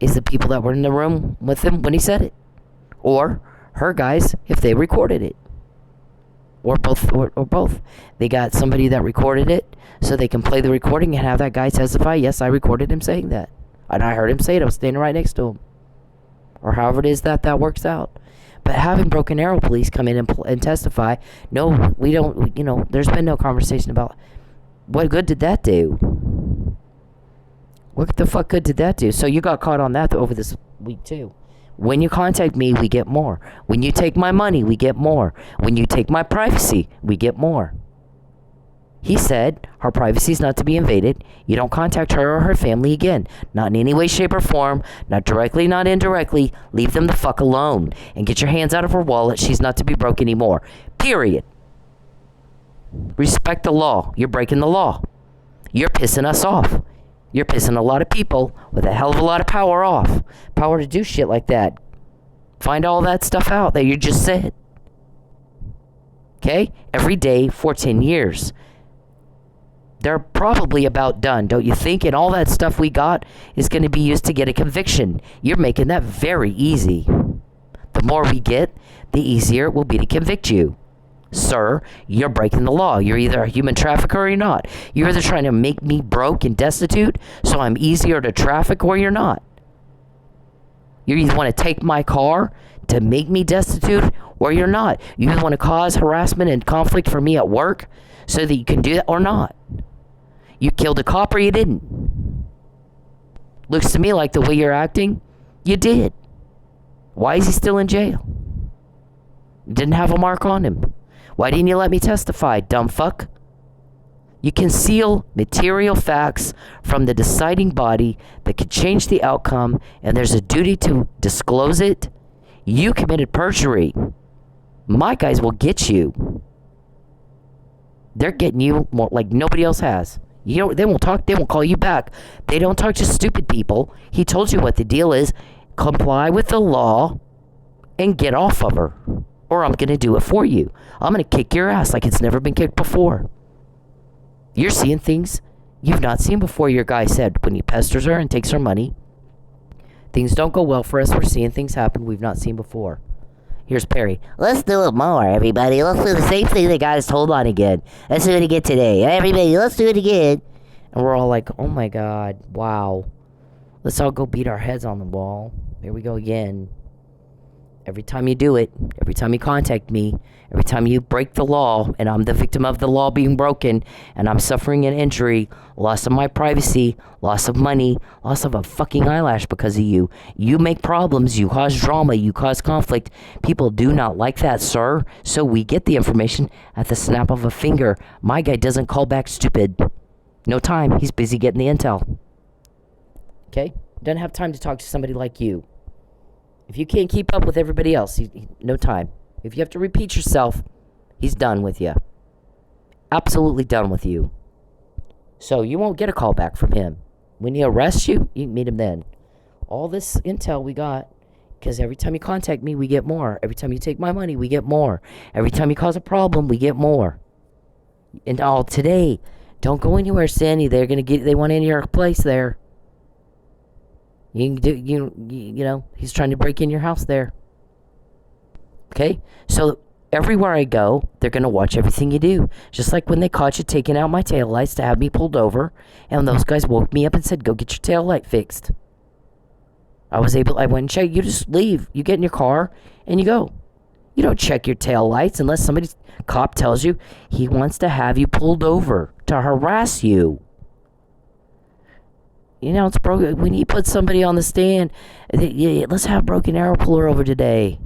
is the people that were in the room with him when he said it. Or her guys, if they recorded it. Or both. They got somebody that recorded it, so they can play the recording and have that guy testify, yes, I recorded him saying that. And I heard him say it, I was standing right next to him. Or however it is that works out. But having Broken Arrow police come in and testify, no, we don't, there's been no conversation about what good did that do? What the fuck good did that do? So you got caught on that over this week too. When you contact me, we get more. When you take my money, we get more. When you take my privacy, we get more. He said her privacy is not to be invaded. You don't contact her or her family again. Not in any way, shape, or form. Not directly, not indirectly. Leave them the fuck alone. And get your hands out of her wallet. She's not to be broke anymore. Period. Respect the law. You're breaking the law. You're pissing us off. You're pissing a lot of people with a hell of a lot of power off. Power to do shit like that. Find all that stuff out that you just said. Okay? Every day for 10 years. They're probably about done, don't you think? And all that stuff we got is going to be used to get a conviction. You're making that very easy. The more we get, the easier it will be to convict you. Sir, you're breaking the law. You're either a human trafficker or you're not. You're either trying to make me broke and destitute so I'm easier to traffic, or you're not. You either want to take my car to make me destitute, or you're not. You either want to cause harassment and conflict for me at work so that you can do that, or not. You killed a cop or you didn't. Looks to me like the way you're acting, you did. Why is he still in jail? Didn't have a mark on him. Why didn't you let me testify, dumb fuck? You conceal material facts from the deciding body that could change the outcome, and there's a duty to disclose it. You committed perjury. My guys will get you. They're getting you more like nobody else has. They won't talk, they won't call you back. They don't talk to stupid people. He told you what the deal is. comply with the law and get off of her. Or I'm going to do it for you. I'm going to kick your ass like it's never been kicked before. You're seeing things you've not seen before, your guy said, when he pesters her and takes her money. Things don't go well for us. We're seeing things happen we've not seen before. Here's Perry. Let's do it more, everybody. Let's do the same thing that got us told on again. Let's do it again today. Everybody, let's do it again. And we're all like, oh my God, wow. Let's all go beat our heads on the wall. Here we go again. Every time you do it, every time you contact me, every time you break the law, and I'm the victim of the law being broken, and I'm suffering an injury, loss of my privacy, loss of money, loss of a fucking eyelash because of you. You make problems, you cause drama, you cause conflict. People do not like that, sir. So we get the information at the snap of a finger. My guy doesn't call back stupid. No time. He's busy getting the intel. Okay? Doesn't have time to talk to somebody like you. If you can't keep up with everybody else, no time. If you have to repeat yourself, he's done with you. Absolutely done with you. So you won't get a call back from him. When he arrests you, you can meet him then. All this intel we got, because every time you contact me, we get more. Every time you take my money, we get more. Every time you cause a problem, we get more. And all today, don't go anywhere, Sandy. They want in your place there. You know, he's trying to break in your house there. Okay? So everywhere I go, they're going to watch everything you do. Just like when they caught you taking out my taillights to have me pulled over, and those guys woke me up and said, go get your taillight fixed. I went and checked. You just leave. You get in your car and you go. You don't check your taillights unless cop tells you he wants to have you pulled over to harass you. You know, it's broken. When you put somebody on the stand, let's have Broken Arrow pull her over today.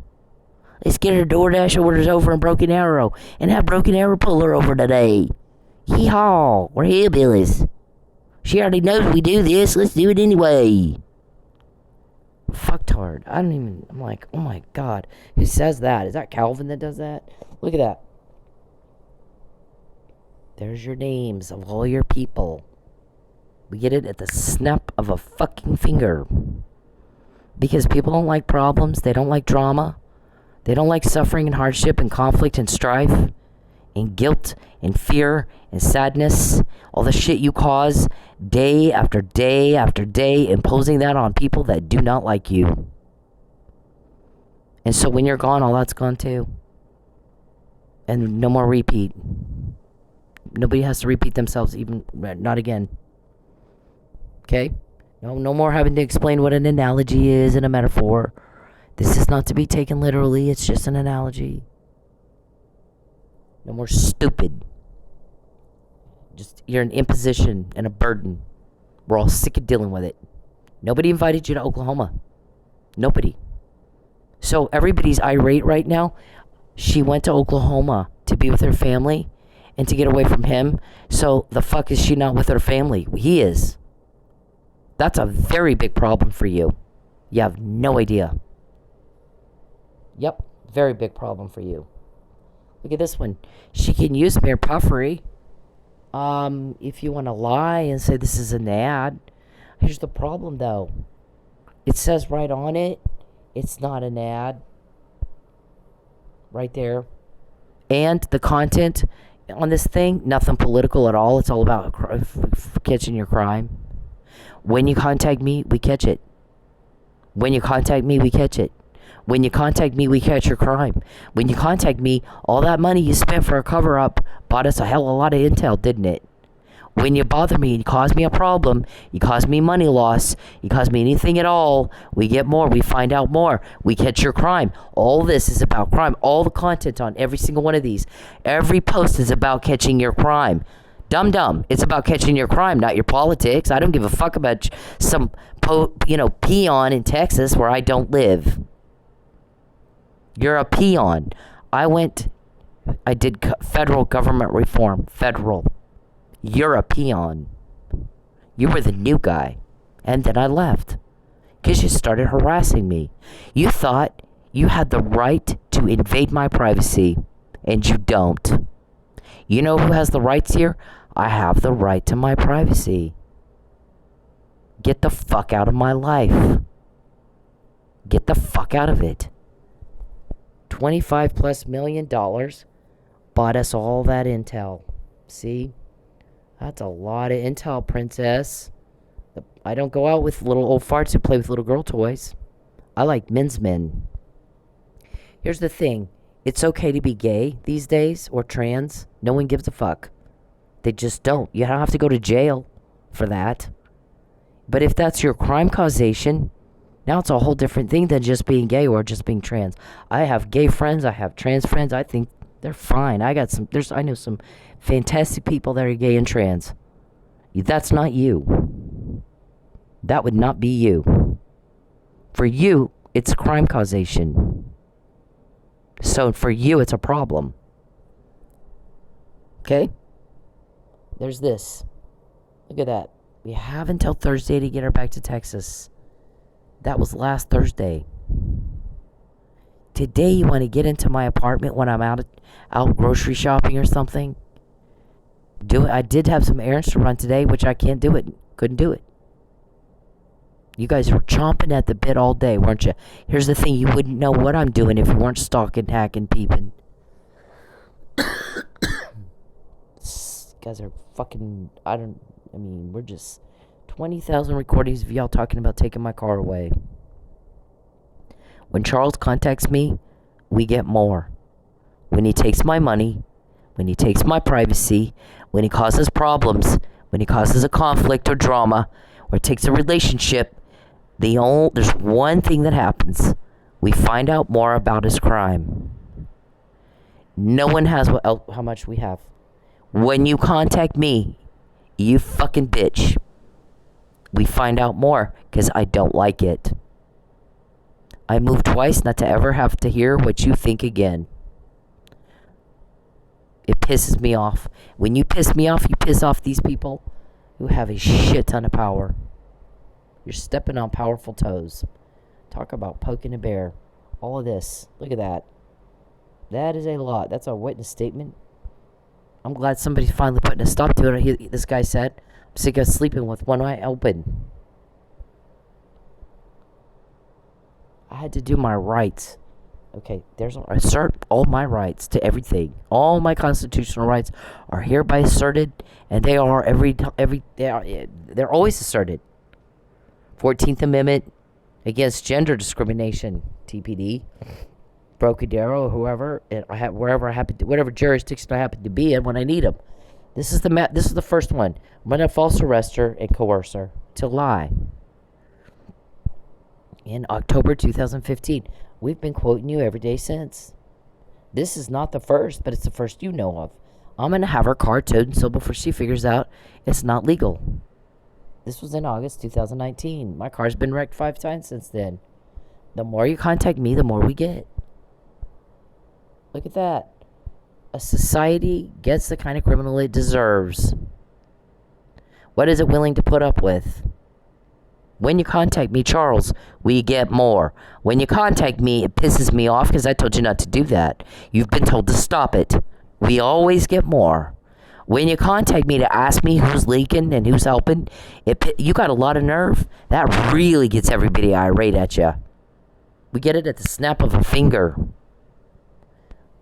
Let's get her DoorDash orders over in Broken Arrow and have Broken Arrow pull her over today. Hee-haw, we're hillbillies. She already knows we do this. Let's do it anyway. Fucktard. I'm like, oh my God. Who says that? Is that Calvin that does that? Look at that. There's your names of all your people. We get it at the snap of a fucking finger. Because people don't like problems. They don't like drama. They don't like suffering and hardship and conflict and strife and guilt and fear and sadness. All the shit you cause day after day after day, imposing that on people that do not like you. And so when you're gone, all that's gone too. And no more repeat. Nobody has to repeat themselves, even not again. Okay? No more having to explain what an analogy is and a metaphor. This is not to be taken literally. It's just an analogy. No more stupid. Just, you're an imposition and a burden. We're all sick of dealing with it. Nobody invited you to Oklahoma. Nobody. So everybody's irate right now. She went to Oklahoma to be with her family and to get away from him. So the fuck is she not with her family? He is. That's a very big problem for you. You have no idea. Yep, very big problem for you. Look at this one. She can use mere puffery. If you want to lie and say this is an ad. Here's the problem, though. It says right on it, it's not an ad. Right there. And the content on this thing, nothing political at all. It's all about catching your crime. When you contact me, we catch it. When you contact me, we catch it. When you contact me, we catch your crime. When you contact me, all that money you spent for a cover-up bought us a hell of a lot of intel, didn't it? When you bother me, you cause me a problem, you cause me money loss, you cause me anything at all, we get more, we find out more, we catch your crime. All this is about crime. All the content on every single one of these. Every post is about catching your crime. Dum-dum. It's about catching your crime, not your politics. I don't give a fuck about some, peon in Texas where I don't live. You're a peon. I did federal government reform. Federal. You're a peon. You were the new guy. And then I left. Because you started harassing me. You thought you had the right to invade my privacy. And you don't. You know who has the rights here? I have the right to my privacy. Get the fuck out of my life. Get the fuck out of it. $25+ million bought us all that intel. See? That's a lot of intel, princess. I don't go out with little old farts who play with little girl toys. I like men's men. Here's the thing. It's okay to be gay these days or trans. No one gives a fuck. They just don't. You don't have to go to jail for that. But if that's your crime causation, now it's a whole different thing than just being gay or just being trans. I have gay friends. I have trans friends. I think they're fine. I know some fantastic people that are gay and trans. That's not you. That would not be you. For you, it's crime causation. So for you, it's a problem. Okay? There's this. Look at that. We have until Thursday to get her back to Texas. That was last Thursday. Today, you want to get into my apartment when I'm out grocery shopping or something? I did have some errands to run today, which I can't do it. Couldn't do it. You guys were chomping at the bit all day, weren't you? Here's the thing. You wouldn't know what I'm doing if you weren't stalking, hacking, peeping. Guys are fucking... we're just... 20,000 recordings of y'all talking about taking my car away. When Charles contacts me, we get more. When he takes my money, when he takes my privacy, when he causes problems, when he causes a conflict or drama, or takes a relationship, there's one thing that happens. We find out more about his crime. No one has how much we have. When you contact me, you fucking bitch, we find out more because I don't like it. I moved twice not to ever have to hear what you think again. It pisses me off. When you piss me off, you piss off these people who have a shit ton of power. You're stepping on powerful toes. Talk about poking a bear. All of this. Look at that. That is a lot. That's a witness statement. I'm glad somebody's finally putting a stop to it. This guy said, I'm sick of sleeping with one eye open. I had to do my rights. Okay, I assert all my rights to everything. All my constitutional rights are hereby asserted, and they are they're always asserted. 14th Amendment against gender discrimination, TPD, Broken Arrow, whoever, whatever jurisdiction I happen to be in when I need them. This is the first one. I'm going to false arrest her and coerce her to lie. In October 2015, we've been quoting you every day since. This is not the first, but it's the first you know of. I'm going to have her car towed until before she figures out it's not legal. This was in August 2019. My car's been wrecked 5 times since then. The more you contact me, the more we get. Look at that. A society gets the kind of criminal it deserves. What is it willing to put up with? When you contact me, Charles, we get more. When you contact me, it pisses me off because I told you not to do that. You've been told to stop it. We always get more. When you contact me to ask me who's leaking and who's helping, you got a lot of nerve. That really gets everybody irate at you. We get it at the snap of a finger.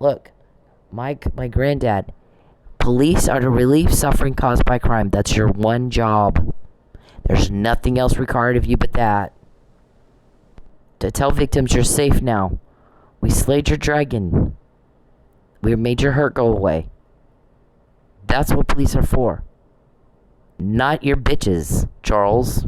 Look, my granddad, police are to relieve suffering caused by crime. That's your one job. There's nothing else required of you but that. To tell victims you're safe now. We slayed your dragon. We made your hurt go away. That's what police are for. Not your bitches, Charles.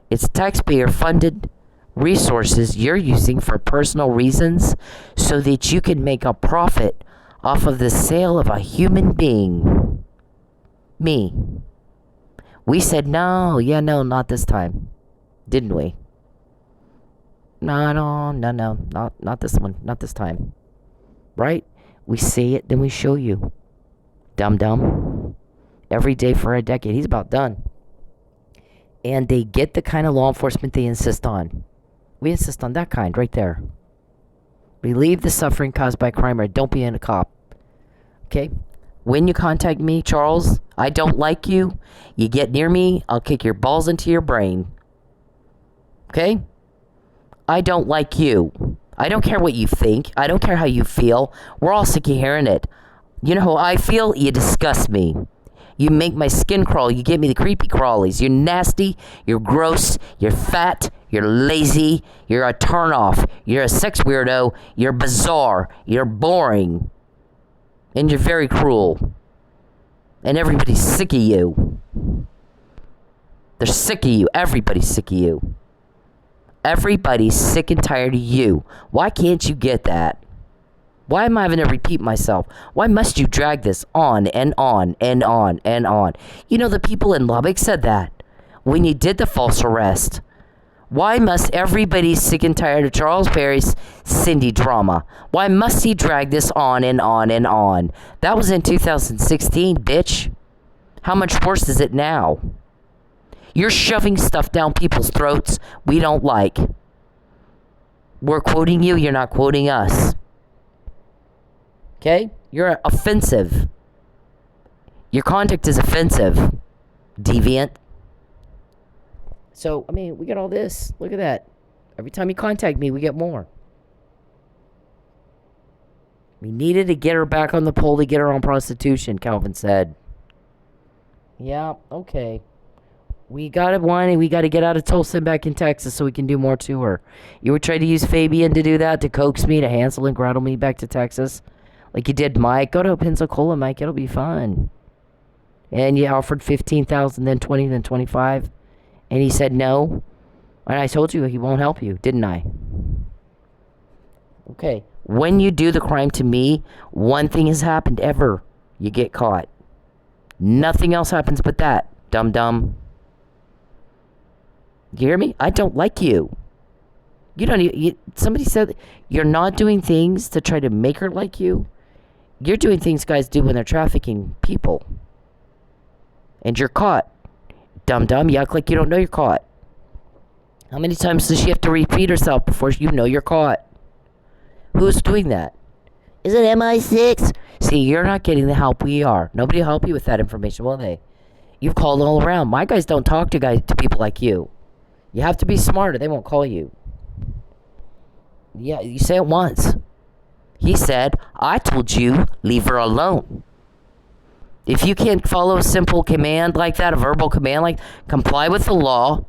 It's taxpayer-funded resources you're using for personal reasons so that you can make a profit off of the sale of a human being. Me. We said, no, not this time. Didn't we? No, not this one. Not this time. Right? We say it, then we show you. Dum-dum. Every day for a decade. He's about done. And they get the kind of law enforcement they insist on. We insist on that kind right there. Relieve the suffering caused by crime or don't be a cop. Okay? When you contact me, Charles, I don't like you. You get near me, I'll kick your balls into your brain. Okay? I don't like you. I don't care what you think. I don't care how you feel. We're all sick of hearing it. You know how I feel? You disgust me. You make my skin crawl. You give me the creepy crawlies. You're nasty. You're gross. You're fat. You're lazy. You're a turnoff. You're a sex weirdo. You're bizarre. You're boring. And you're very cruel. And everybody's sick of you. They're sick of you. Everybody's sick of you. Everybody's sick and tired of you. Why can't you get that? Why am I having to repeat myself? Why must you drag this on and on and on and on? You know, the people in Lubbock said that when you did the false arrest. Why must everybody sick and tired of Charles Perry's Cindy drama? Why must he drag this on and on and on? That was in 2016, bitch. How much worse is it now? You're shoving stuff down people's throats we don't like. We're quoting you, you're not quoting us. Okay? You're offensive. Your conduct is offensive. Deviant. So, I mean, we got all this. Look at that. Every time you contact me, we get more. We needed to get her back on the pole to get her on prostitution, Calvin said. Yeah, okay. We got one, and we got to get out of Tulsa and back in Texas so we can do more to her. You were trying to use Fabian to do that, to coax me, to Hansel and Gretel me back to Texas? Like you did Mike. Go to Pensacola, Mike. It'll be fun. And you offered 15,000, then 20, then 25. And he said no. And I told you he won't help you, didn't I? Okay. When you do the crime to me, one thing has happened ever. You get caught. Nothing else happens but that. Dum-dum. You hear me? I don't like you. You don't. Somebody said you're not doing things to try to make her like you. You're doing things guys do when they're trafficking people. And you're caught. Dum-dum, you act like you don't know you're caught. How many times does she have to repeat herself before you know you're caught? Who's doing that? Is it MI6? See, you're not getting the help we are. Nobody will help you with that information, will they? You've called all around. My guys don't talk to people like you. You have to be smarter. They won't call you. Yeah, you say it once. He said, I told you, leave her alone. If you can't follow a simple command like that, a verbal command like, comply with the law,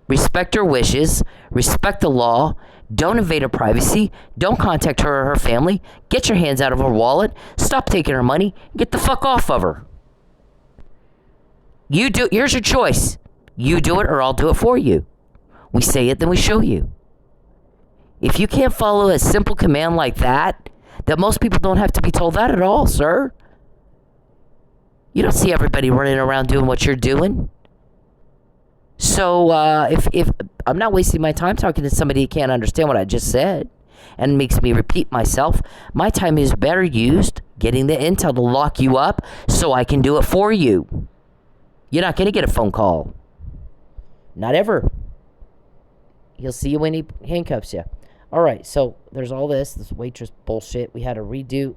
respect her wishes, respect the law, don't invade her privacy, don't contact her or her family, get your hands out of her wallet, stop taking her money, get the fuck off of her. Here's your choice. You do it or I'll do it for you. We say it, then we show you. If you can't follow a simple command like that most people don't have to be told that at all, sir. You don't see everybody running around doing what you're doing. So, if I'm not wasting my time talking to somebody who can't understand what I just said and makes me repeat myself, my time is better used getting the intel to lock you up so I can do it for you. You're not going to get a phone call. Not ever. He'll see you when he handcuffs you. All right, so there's all this waitress bullshit. We had to redo.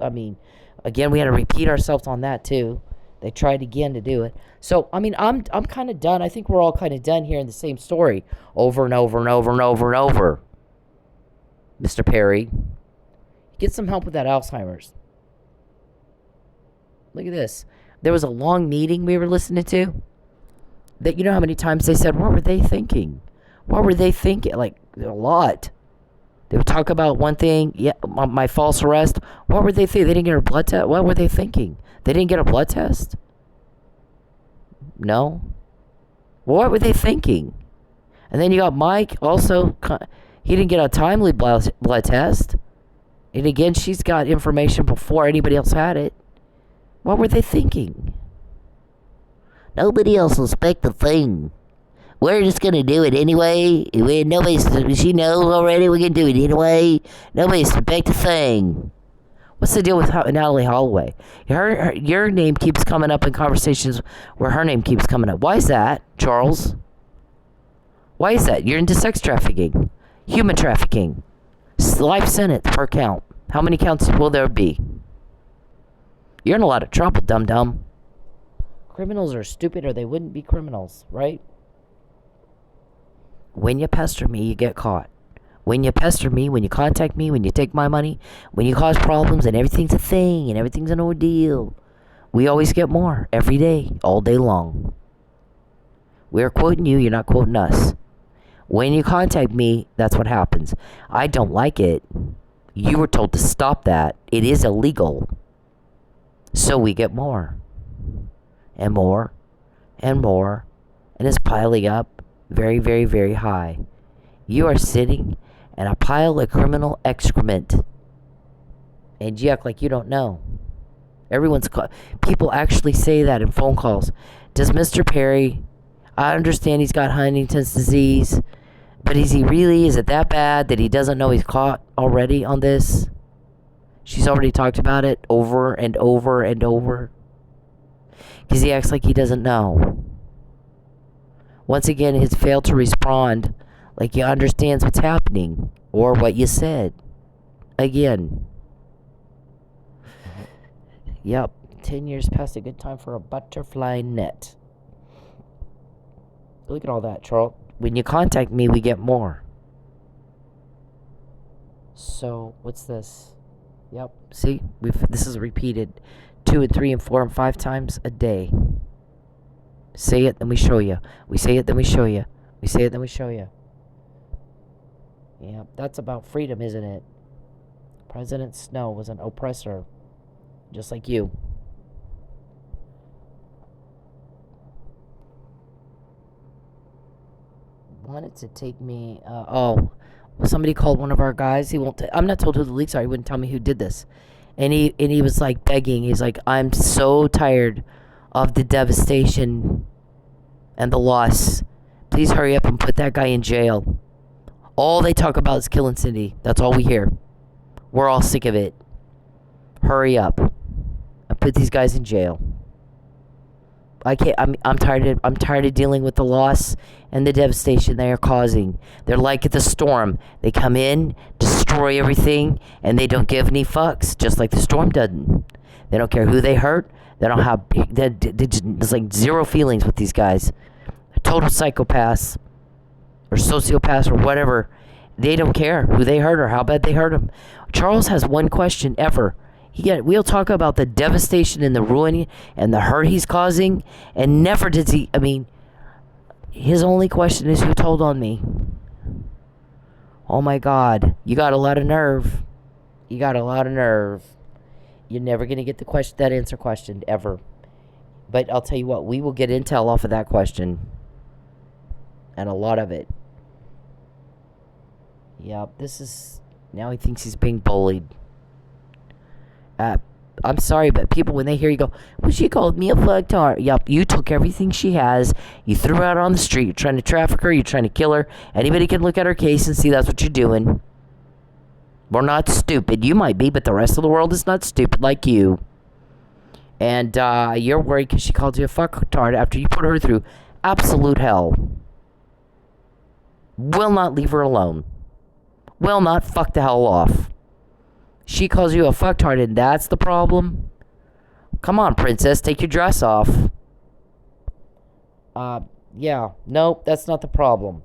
Again, we had to repeat ourselves on that too. They tried again to do it. So, I'm kind of done. I think we're all kind of done hearing the same story over and over and over and over and over. Mr. Perry, get some help with that Alzheimer's. Look at this. There was a long meeting we were listening to. That, you know how many times they said, what were they thinking? What were they thinking? Like, a lot. They would talk about one thing, yeah, my false arrest. What were they thinking? They didn't get a blood test. What were they thinking? They didn't get a blood test? No. What were they thinking? And then you got Mike, also, he didn't get a timely blood test. And again, she's got information before anybody else had it. What were they thinking? Nobody else suspect a thing. We're just gonna do it anyway. She knows already we're gonna do it anyway. Nobody suspect a thing. What's the deal with Natalie Holloway? Your name keeps coming up in conversations where her name keeps coming up. Why is that, Charles? Why is that? You're into sex trafficking, human trafficking, life sentence per count. How many counts will there be? You're in a lot of trouble, dum-dum. Criminals are stupid or they wouldn't be criminals, right? When you pester me, you get caught. When you pester me, when you contact me, when you take my money, when you cause problems and everything's a thing and everything's an ordeal, we always get more every day, all day long. We're quoting you, you're not quoting us. When you contact me, that's what happens. I don't like it. You were told to stop that. It is illegal. So we get more. And more. And more. And it's piling up very, very, very high. You are sitting in a pile of criminal excrement. And you act like you don't know. People actually say that in phone calls. Does Mr. Perry, I understand he's got Huntington's disease, but is it that bad that he doesn't know he's caught already on this? She's already talked about it over and over and over. Because he acts like he doesn't know. Once again, he's failed to respond like he understands what's happening or what you said. Again. Yep. 10 years past a good time for a butterfly net. Look at all that, Charles. When you contact me, we get more. So, what's this? Yep. See? This is repeated 2 and 3 and 4 and 5 times a day. Say it, then we show you. We say it, then we show you. We say it, then we show you. Yeah, that's about freedom, isn't it? President Snow was an oppressor, just like you. Wanted to take me, somebody called one of our guys. He won't, I'm not told who the leaks are. He wouldn't tell me who did this. And he was like begging. He's like, I'm so tired of the devastation and the loss. Please hurry up and put that guy in jail. All they talk about is killing Cindy. That's all we hear. We're all sick of it. Hurry up and put these guys in jail. I can't. I'm tired of dealing with the loss and the devastation they are causing. They're like the storm. They come in, destroy everything, and they don't give any fucks. Just like the storm doesn't. They don't care who they hurt. They don't have. There's like zero feelings with these guys. Total psychopaths or sociopaths or whatever. They don't care who they hurt or how bad they hurt them. Charles has one question ever. We'll talk about the devastation and the ruin and the hurt he's causing, and never does he. I mean, his only question is, who told on me? Oh my God, you got a lot of nerve. You got a lot of nerve. You're never gonna get that answer questioned ever. But I'll tell you what, we will get intel off of that question, and a lot of it. Yep, now he thinks he's being bullied. I'm sorry, but people, when they hear you go, well, she called me a fucktard. Yep, you took everything she has, you threw her out on the street, you're trying to traffic her, you're trying to kill her. Anybody can look at her case and see that's what you're doing. We're not stupid. You might be, but the rest of the world is not stupid like you. And you're worried because she called you a fucktard after you put her through absolute hell. Will not leave her alone. Will not fuck the hell off. She calls you a fucktard, and that's the problem? Come on, princess, take your dress off. Yeah, nope, that's not the problem.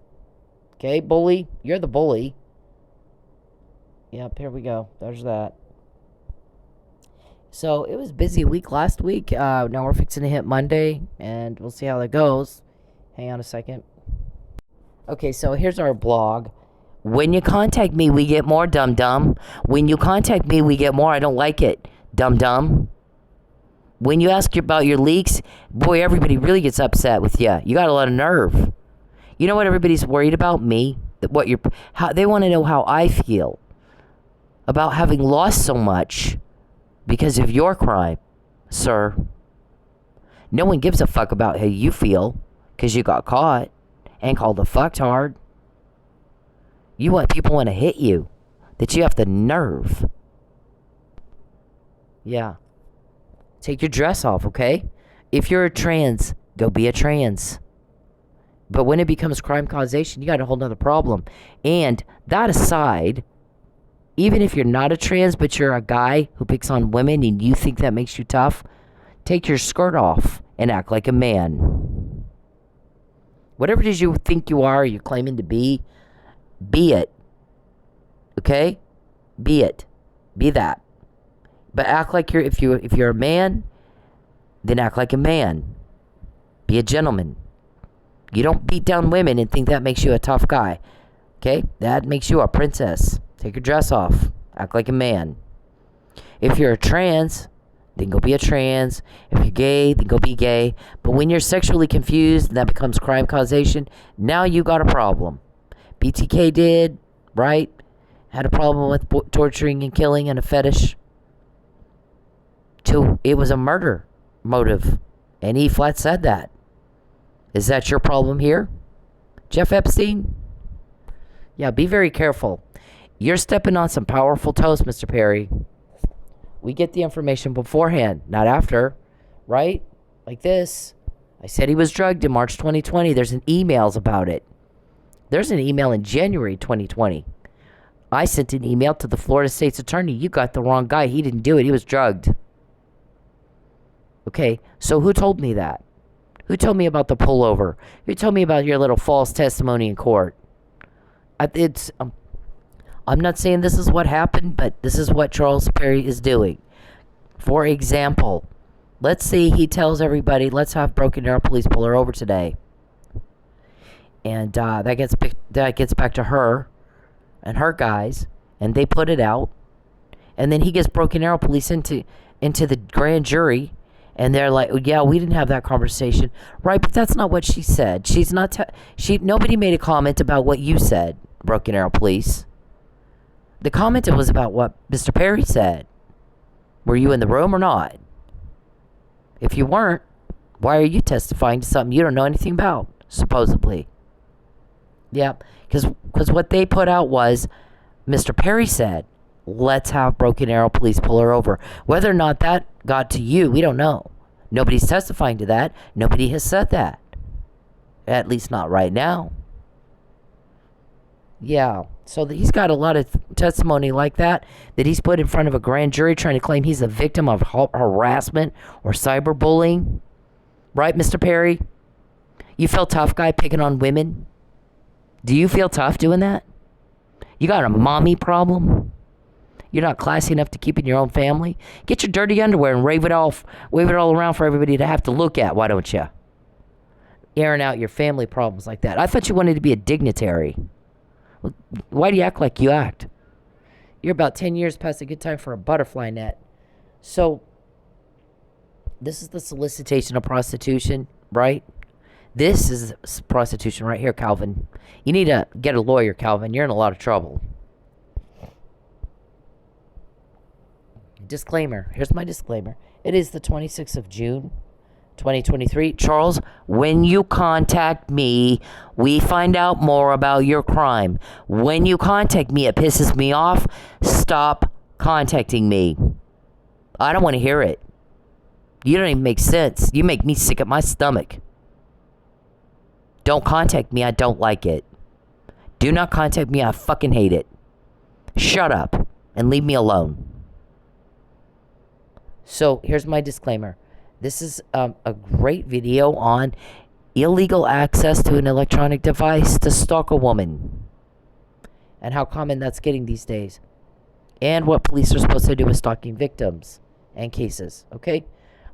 Okay, bully, you're the bully. Yep, here we go. There's that. So, it was a busy week last week. Now we're fixing to hit Monday, and we'll see how that goes. Hang on a second. Okay, so here's our blog. When you contact me, we get more, dum-dum. When you contact me, we get more. I don't like it, dum-dum. When you ask about your leaks, boy, everybody really gets upset with you. You got a lot of nerve. You know what everybody's worried about? Me. They want to know how I feel about having lost so much because of your crime, sir. No one gives a fuck about how you feel because you got caught and called a fucktard. People want to hit you. That you have the nerve. Yeah. Take your dress off, okay? If you're a trans, go be a trans. But when it becomes crime causation, you got a whole nother problem. And that aside, even if you're not a trans, but you're a guy who picks on women and you think that makes you tough, take your skirt off and act like a man. Whatever it is you think you are, or you're claiming to be it. Okay? Be it. Be that. But act like if you're a man, then act like a man. Be a gentleman. You don't beat down women and think that makes you a tough guy. Okay? That makes you a princess. Take your dress off. Act like a man. If you're a trans, then go be a trans. If you're gay, then go be gay. But when you're sexually confused and that becomes crime causation, now you got a problem. BTK did, right? Had a problem with torturing and killing and a fetish. It was a murder motive. And he flat said that. Is that your problem here? Jeff Epstein? Yeah, be very careful. You're stepping on some powerful toes, Mr. Perry. We get the information beforehand, not after, right? Like this. I said he was drugged in March 2020. There's emails about it. There's an email in January 2020. I sent an email to the Florida State's attorney. You got the wrong guy. He didn't do it. He was drugged. Okay, so who told me that? Who told me about the pullover? Who told me about your little false testimony in court? I'm not saying this is what happened, but this is what Charles Perry is doing. For example, let's say he tells everybody, let's have Broken Arrow Police pull her over today. And that gets back to her and her guys, and they put it out. And then he gets Broken Arrow Police into the grand jury, and they're like, yeah, we didn't have that conversation. Right, but that's not what she said. Nobody made a comment about what you said, Broken Arrow Police. The comment was about what Mr. Perry said. Were you in the room or not? If you weren't, why are you testifying to something you don't know anything about, supposedly? Yeah, because what they put out was Mr. Perry said, let's have Broken Arrow Police pull her over. Whether or not that got to you, we don't know. Nobody's testifying to that. Nobody has said that. At least not right now. Yeah, so he's got a lot of testimony like that he's put in front of a grand jury trying to claim he's a victim of harassment or cyberbullying. Right, Mr. Perry? You feel tough guy picking on women? Do you feel tough doing that? You got a mommy problem? You're not classy enough to keep in your own family? Get your dirty underwear and wave it all around for everybody to have to look at, why don't you? Airing out your family problems like that. I thought you wanted to be a dignitary. Why do you act like you act? You're about 10 years past a good time for a butterfly net. So, this is the solicitation of prostitution, right? This is prostitution right here, Calvin. You need to get a lawyer, Calvin. You're in a lot of trouble. Disclaimer. Here's my disclaimer. It is the 26th of June, 2023. Charles, when you contact me, we find out more about your crime. When you contact me, it pisses me off. Stop contacting me. I don't want to hear it. You don't even make sense. You make me sick at my stomach. Don't contact me. I don't like it. Do not contact me. I fucking hate it. Shut up and leave me alone. So here's my disclaimer. This is a great video on illegal access to an electronic device to stalk a woman and how common that's getting these days, and what police are supposed to do with stalking victims and cases, okay?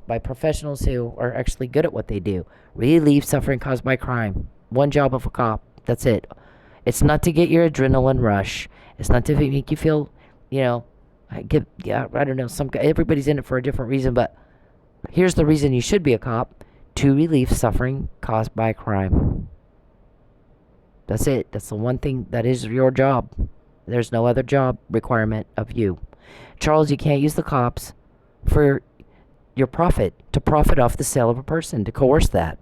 By professionals who are actually good at what they do. Relieve suffering caused by crime. One job of a cop. That's it. It's not to get your adrenaline rush. It's not to make you feel, I don't know, everybody's in it for a different reason, but here's the reason you should be a cop: to relieve suffering caused by crime. That's it. That's the one thing that is your job. There's no other job requirement of you. Charles, you can't use the cops for your profit, to profit off the sale of a person, to coerce that.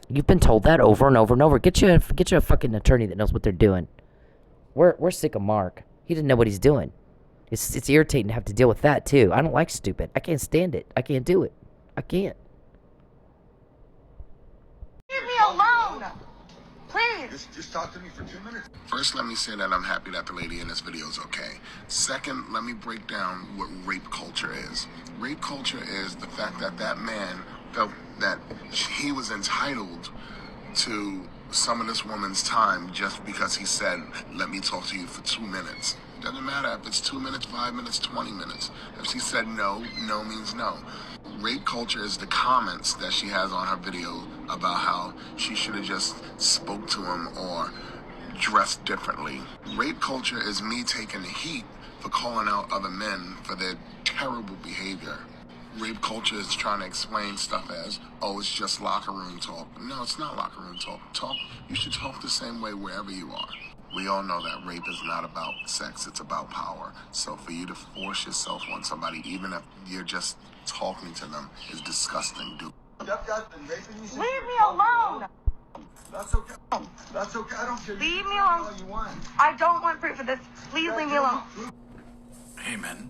You've been told that over and over and over. Get you a fucking attorney that knows what they're doing. We're sick of Mark. He didn't know what he's doing. It's irritating to have to deal with that too. I don't like stupid. I can't stand it. I can't do it. I can't. Leave me alone! Please! Just talk to me for 2 minutes. First, let me say that I'm happy that the lady in this video is okay. Second, let me break down what rape culture is. Rape culture is the fact that that man felt that he was entitled to some of this woman's time just because he said, let me talk to you for 2 minutes. Doesn't matter if it's 2 minutes, 5 minutes, 20 minutes. If she said no, no means no. Rape culture is the comments that she has on her video about how she should have just spoke to him or dressed differently. Rape culture is me taking the heat for calling out other men for their terrible behavior. Rape culture is trying to explain stuff as, oh, it's just locker room talk. No, it's not locker room talk. You should talk the same way wherever you are. We all know that rape is not about sex, it's about power. So for you to force yourself on somebody, even if you're just talking to them, is disgusting, dude. That guy's been raping you since Leave you were me 12 years alone. old. That's okay. That's okay. I don't care. Leave me All alone. you want. I don't want proof of this. Please leave me alone. Hey men,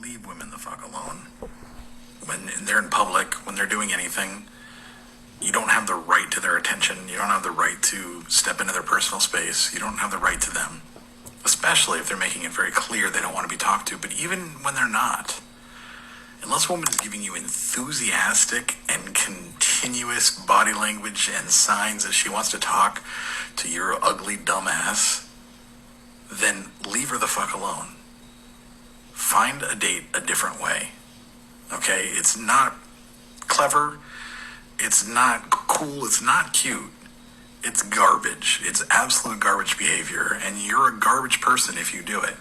leave women the fuck alone. When they're in public, when they're doing anything, you don't have the right to their attention. You don't have the right to step into their personal space. You don't have the right to them. Especially if they're making it very clear they don't want to be talked to. But even when they're not, unless a woman is giving you enthusiastic and continuous body language and signs that she wants to talk to your ugly dumbass, then leave her the fuck alone. Find a date a different way. Okay? It's not clever. It's not cool. It's not cute. It's garbage. It's absolute garbage behavior. And you're a garbage person if you do it.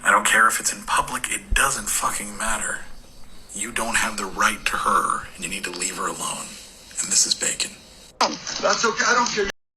I don't care if it's in public. It doesn't fucking matter. You don't have the right to her, and you need to leave her alone. And this is Bacon. That's okay. I don't care.